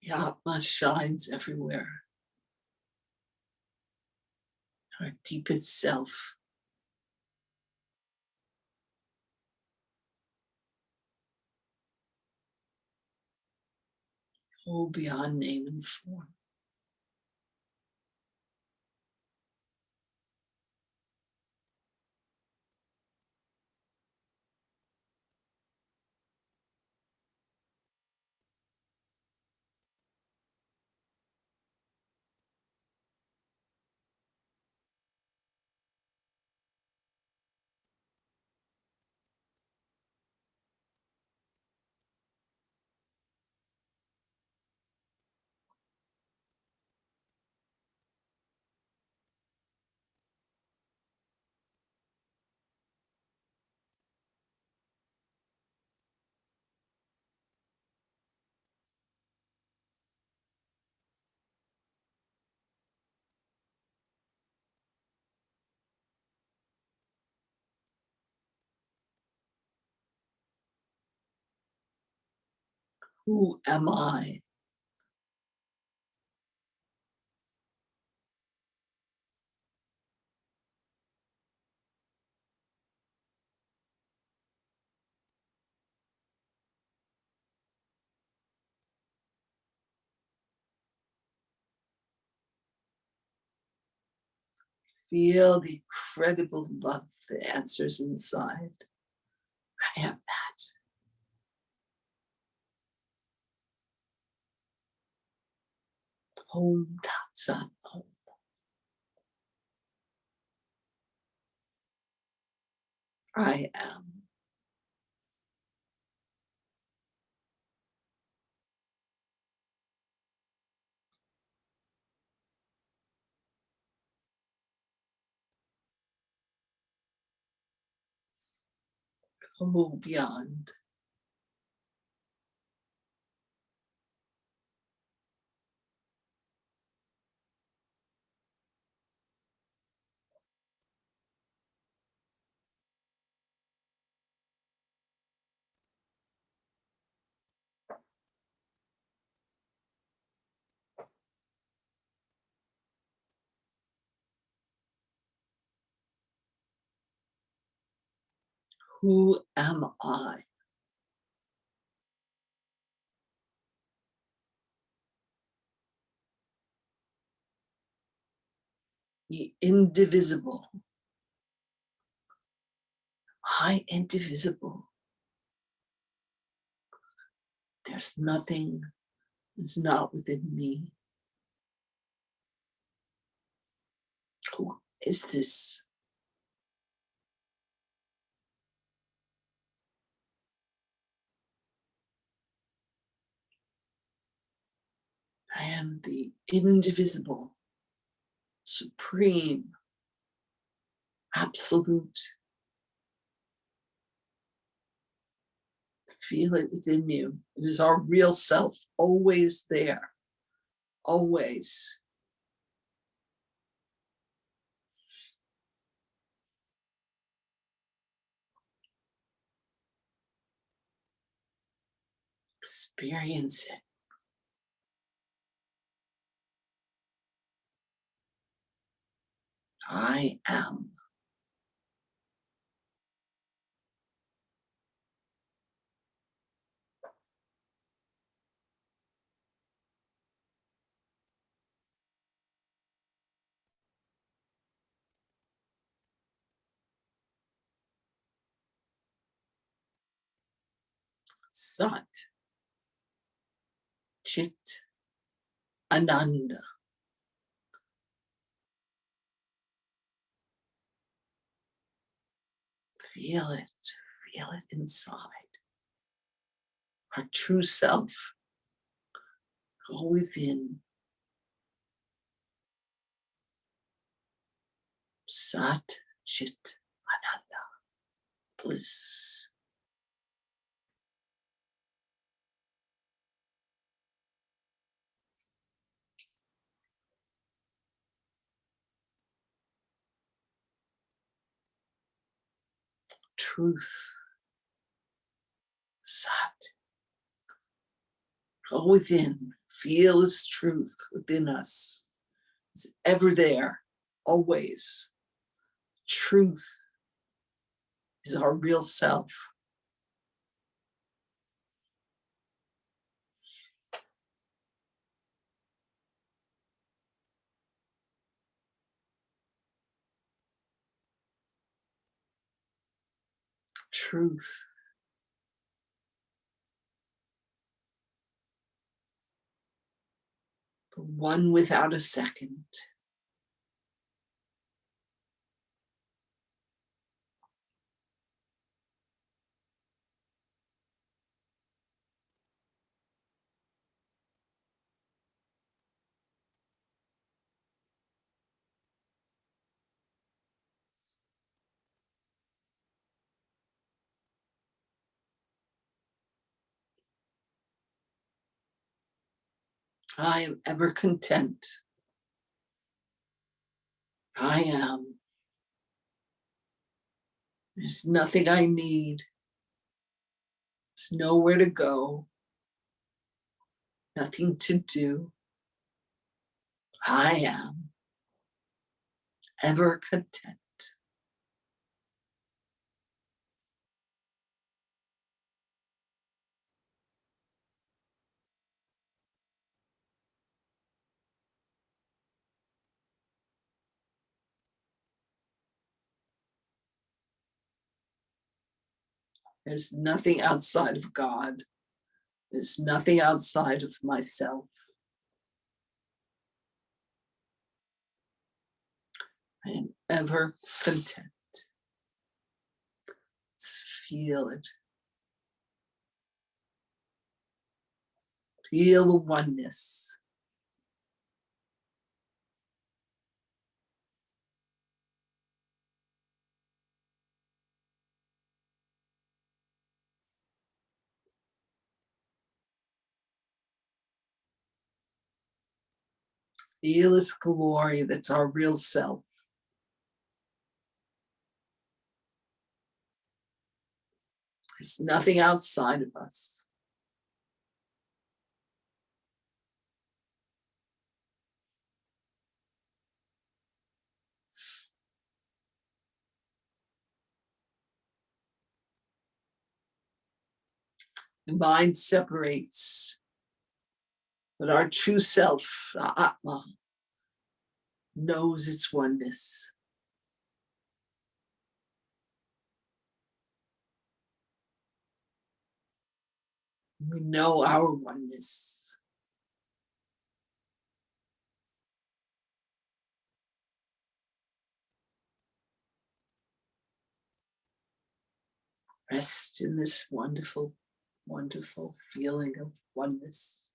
The Atma shines everywhere. Our deepest self. Oh, beyond name and form. Who am I? Feel the incredible love that answers inside. I am that. Om Tat Sat Om. I am. Go beyond. Who am I? The indivisible. I indivisible. There's nothing that's not within me. Who is this? I am the indivisible, supreme, absolute. Feel it within you. It is our real self, always there, always. Experience it. I am. Sat, Chit, Ananda. Feel it inside. Our true self. Go within. Sat, Chit, Ananda. Bliss. Truth. Sat. Go within. Feel this truth within us. It's ever there, always. Truth is our real self. Truth. The one without a second. I am ever content. I am. There's nothing I need. There's nowhere to go. Nothing to do. I am ever content. There's nothing outside of God. There's nothing outside of myself. I am ever content. feel it. Feel the oneness. Feel its glory that's our real self. There's nothing outside of us. The mind separates, but our true self, the Atma, knows its oneness. We know our oneness. Rest in this wonderful, wonderful feeling of oneness.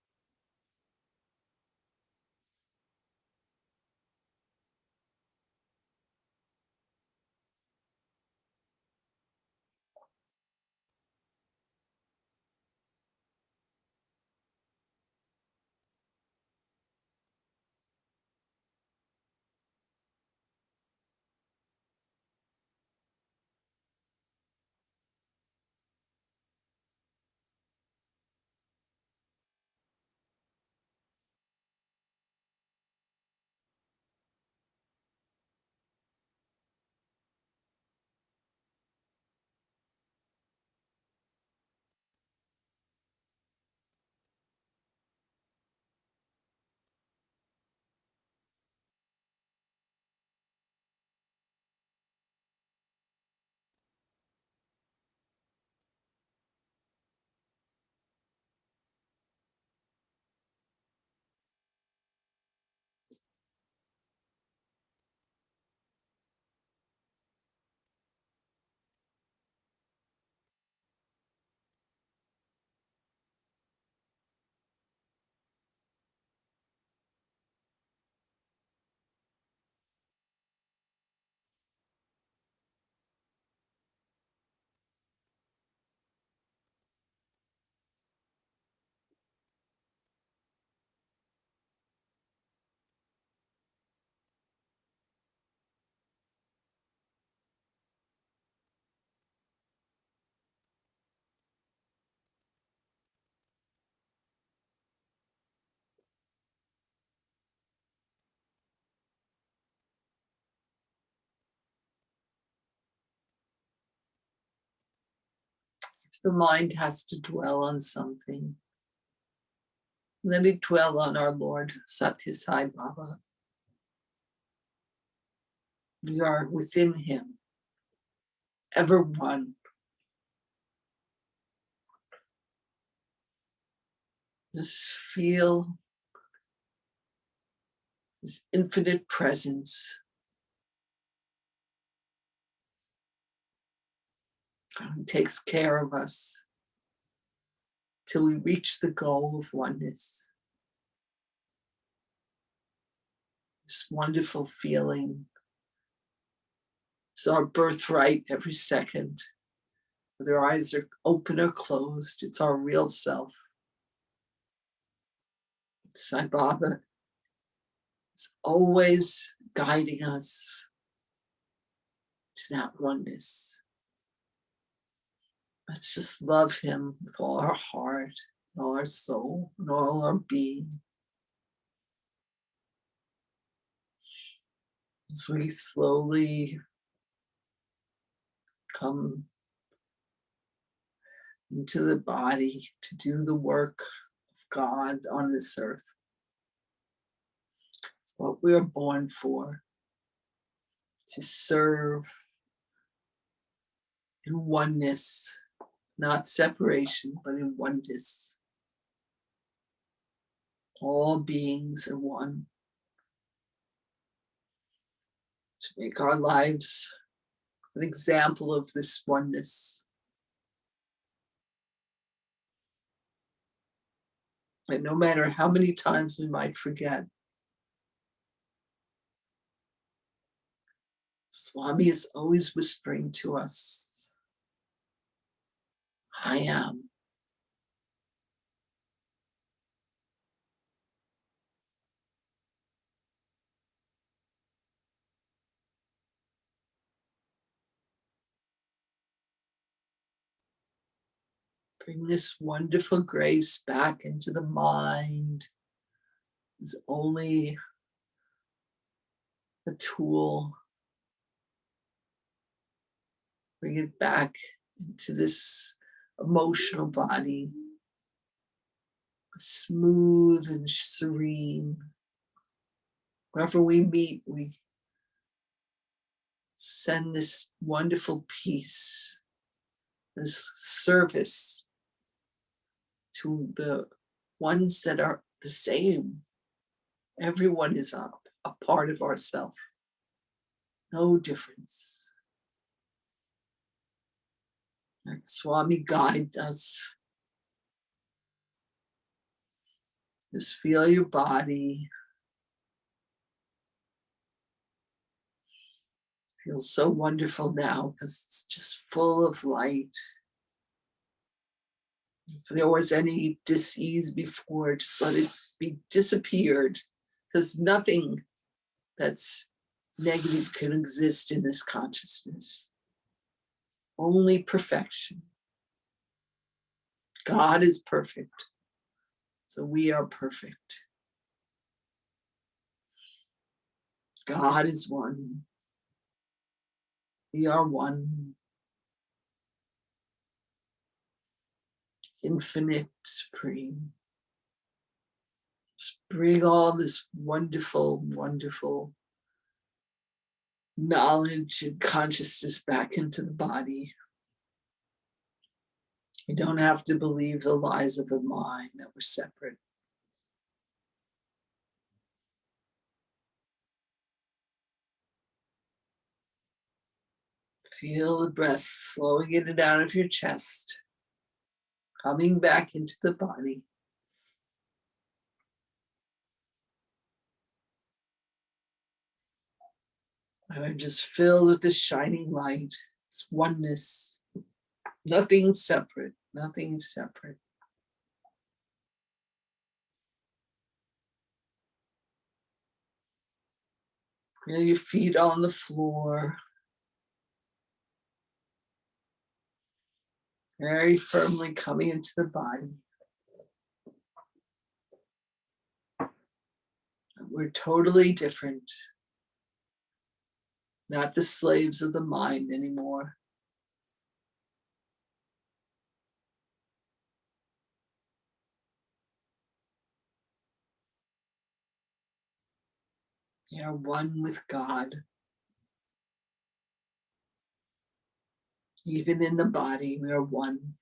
If the mind has to dwell on something, let it dwell on our Lord Satya Sai Baba. We are within him, ever one. Just feel his infinite presence. He takes care of us till we reach the goal of oneness. This wonderful feeling. It's our birthright every second. Whether our eyes are open or closed, it's our real self. Sai Baba is always guiding us to that oneness. Let's just love him with all our heart, all our soul, and all our being. As we slowly come into the body to do the work of God on this earth. It's what we are born for, to serve in oneness, not separation, but in oneness. All beings are one. To make our lives an example of this oneness. And no matter how many times we might forget, Swami is always whispering to us, I am. Bring this wonderful grace back into the mind. It's only a tool. Bring it back into this emotional body, smooth and serene. Wherever we meet, we send this wonderful peace, this service to the ones that are the same. Everyone is a part of ourself. No difference. Let Swami guide us. Just feel your body. Feels so wonderful now because it's just full of light. If there was any dis-ease before, just let it be disappeared, because nothing that's negative can exist in this consciousness. Only perfection. God is perfect, so we are perfect. God is one. We are one. Infinite, supreme. Just bring all this wonderful, wonderful knowledge and consciousness back into the body. You don't have to believe the lies of the mind that we're separate. Feel the breath flowing in and out of your chest, coming back into the body. And I'm just filled with this shining light, this oneness. Nothing separate, nothing separate. Feel your feet on the floor. Very firmly coming into the body. We're totally different. Not the slaves of the mind anymore. We are one with God. Even in the body, we are one.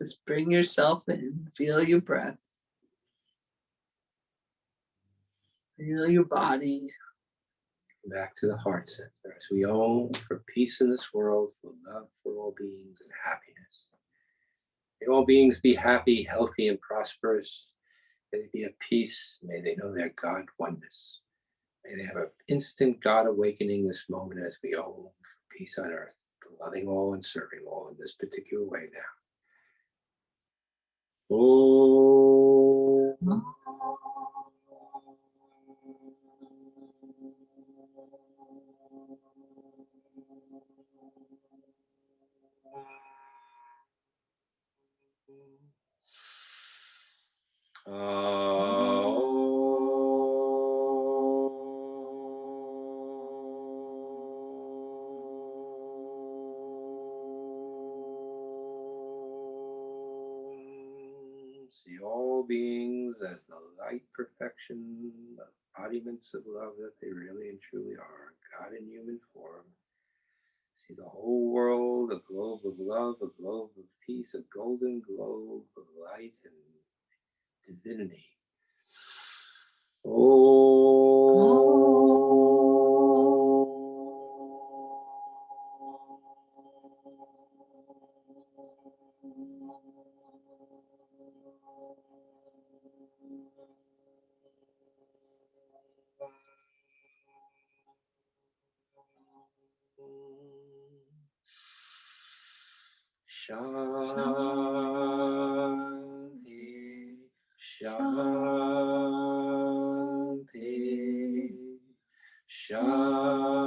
Just bring yourself in, feel your breath, feel your body. Back to the heart center as we own for peace in this world, for love for all beings, and happiness. May all beings be happy, healthy, and prosperous. May they be at peace. May they know their God oneness. May they have an instant God awakening this moment as we own for peace on earth, for loving all and serving all in this particular way now. Oh. See all beings as the light perfection, the embodiments of love that they really and truly are, God in human form. See the whole world, a globe of love, a globe of peace, a golden globe of light and divinity. Oh. Shanti, Shanti, Shanti.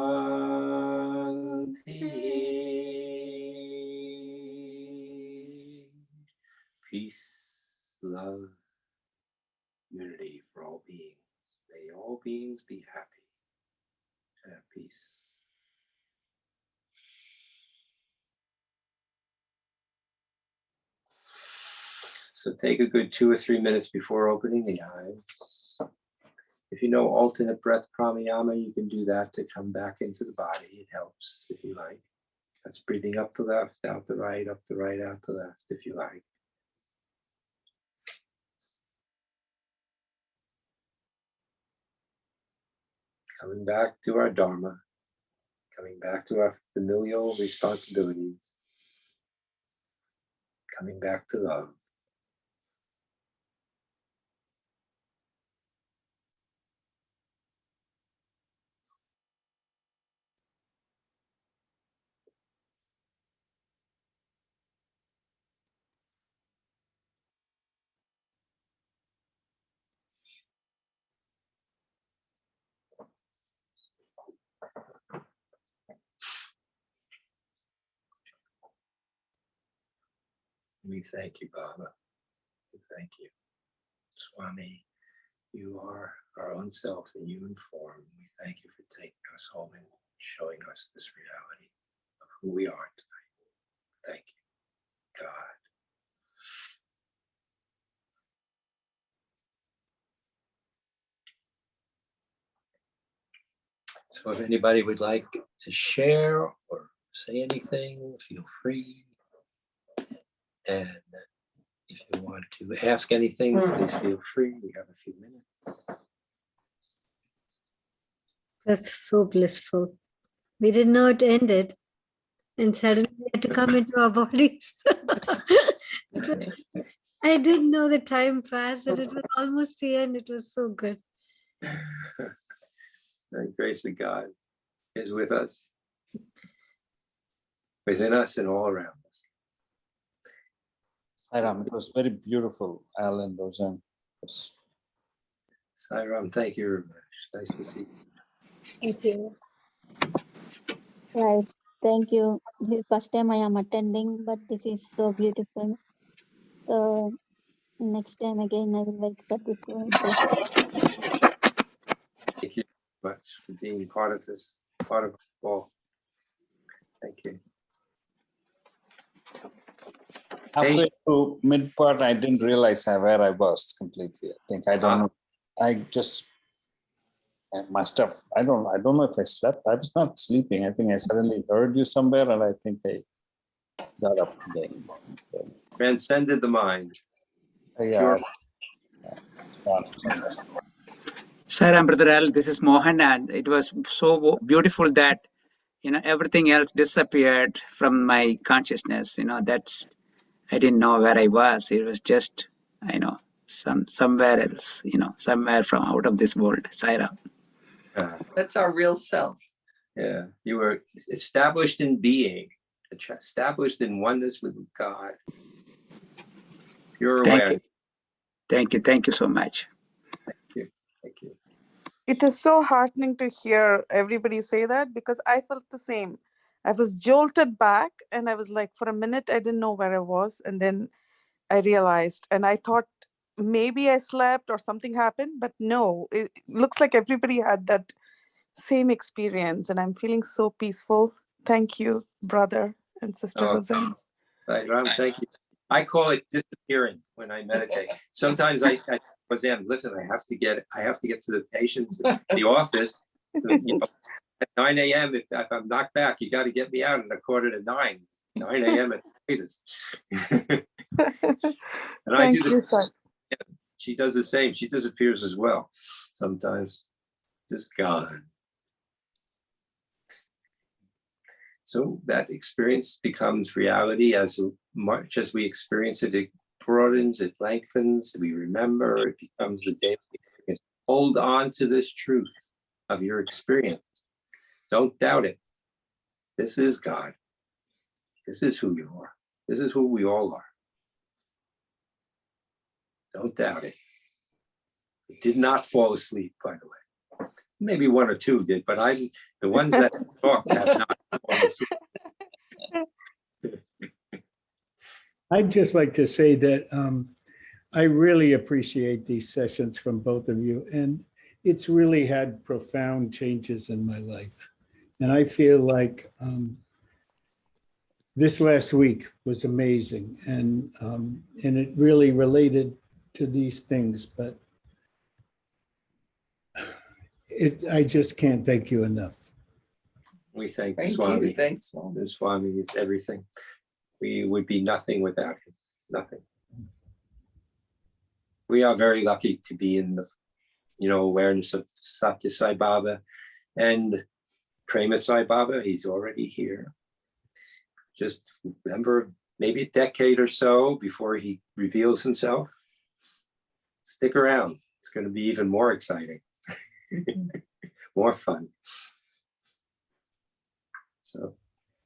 Peace, love, unity for all beings. May all beings be happy and at peace. So take a good 2 or 3 minutes before opening the eyes. If you know alternate breath pranayama, you can do that to come back into the body. It helps if you like. That's breathing up the left, out the right, up the right, out the left, if you like. Coming back to our dharma, coming back to our familial responsibilities, coming back to love. We thank you, Baba. We thank you. Swami, you are our own self in human form. We thank you for taking us home and showing us this reality of who we are tonight. Thank you, God. So if anybody would like to share or say anything, feel free. And if you want to ask anything, please feel free. We have a few minutes. That's so blissful. We didn't know it ended, and suddenly we had to come into our bodies. I didn't know the time passed, and it was almost the end. It was so good. The grace of God is with us, within us and all around us. Sairam, it was very beautiful, Al and Roseanne. Sairam, thank you very much. Nice to see you. Thank you. Right. Thank you. This is first time I am attending, but this is so beautiful. So next time again, I will wait for this one. Thank you very much for being part of this, part of all. Thank you. Halfway through mid part, I didn't realize where I was completely. I think I don't know. I must have. I don't know if I slept. I was not sleeping. I think I suddenly heard you somewhere, and I think I got up again. Transcended the mind. Yeah. Sairam, Brother Al, this is Mohan, and it was so beautiful that everything else disappeared from my consciousness. That's I didn't know where I was. It was just somewhere else. Somewhere from out of this world. Sairam. That's our real self. Yeah, you were established in being, established in oneness with God. You're aware. Thank you so much. Thank you. It is so heartening to hear everybody say that, because I felt the same. I was jolted back and I was like, for a minute, I didn't know where I was. And then I realized, and I thought maybe I slept or something happened, but no, it looks like everybody had that same experience, and I'm feeling so peaceful. Thank you, brother and sister Roseanne. Ram, thank you. I call it disappearing when I meditate. Sometimes I Roseanne, listen, I have to get to the patients at the office. At 9 a.m. If I'm knocked back, you got to get me out at 8:45. 9 a.m. at the latest. And I do this. She does the same. She disappears as well. Sometimes just gone. So that experience becomes reality as much as we experience it. It broadens, it lengthens, we remember, it becomes the daily experience. Hold on to this truth of your experience. Don't doubt it. This is God. This is who you are. This is who we all are. Don't doubt it. I did not fall asleep, by the way. Maybe one or two did, but the ones that talked have not fallen asleep. I'd just like to say that I really appreciate these sessions from both of you, and it's really had profound changes in my life. And I feel like this last week was amazing, and it really related to these things, but I just can't thank you enough. We thank Thank Swami. you. Thanks, Swami. Swami is everything. We would be nothing without him. Nothing. We are very lucky to be in the, awareness of Satya Sai Baba and Prema Sai Baba. He's already here. Just remember, maybe a decade or so before he reveals himself. Stick around. It's going to be even more exciting. More fun. So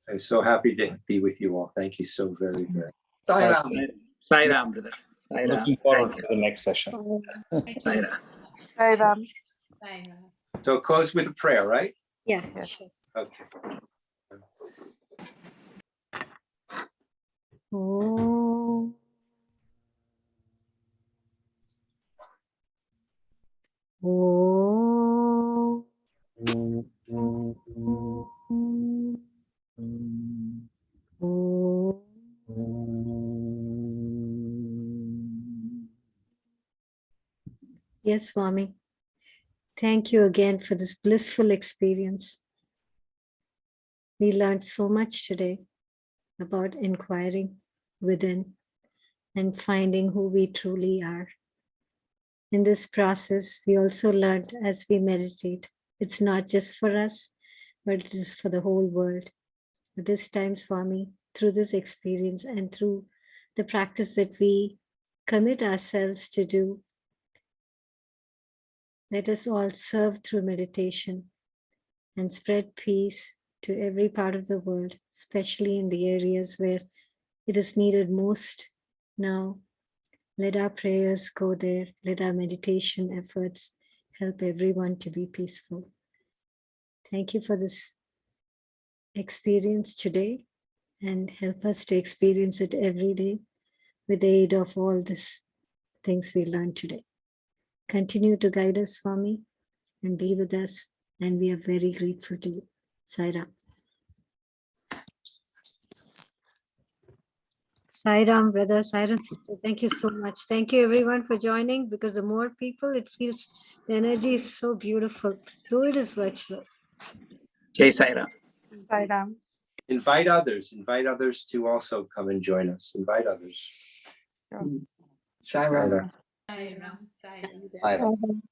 I'm so happy to be with you all. Thank you so very, very much. Sai Ram. Sai Ram, brother. Sai Ram. Looking forward Thank to the next session. you. Sai Ram. Sai Ram. So close with a prayer, right? Yeah. Yes. Okay. Oh. Oh. Oh. Yes, Swami. Thank you again for this blissful experience. We learned so much today about inquiring within and finding who we truly are. In this process, we also learned as we meditate, it's not just for us, but it is for the whole world. At this time, Swami, through this experience and through the practice that we commit ourselves to do, let us all serve through meditation and spread peace to every part of the world, especially in the areas where it is needed most now. Let our prayers go there. Let our meditation efforts help everyone to be peaceful. Thank you for this experience today, and help us to experience it every day with the aid of all these things we learned today. Continue to guide us, Swami, and be with us. And we are very grateful to you. Sai Ram. Sai Ram, brother. Sai Ram, sister. Thank you so much. Thank you, everyone, for joining, because the more people, it feels the energy is so beautiful, though it is virtual. Jai Sai Ram. Sai Ram. Invite others to also come and join us. Invite others. Sai Ram. Sai Ram. Hi. Um,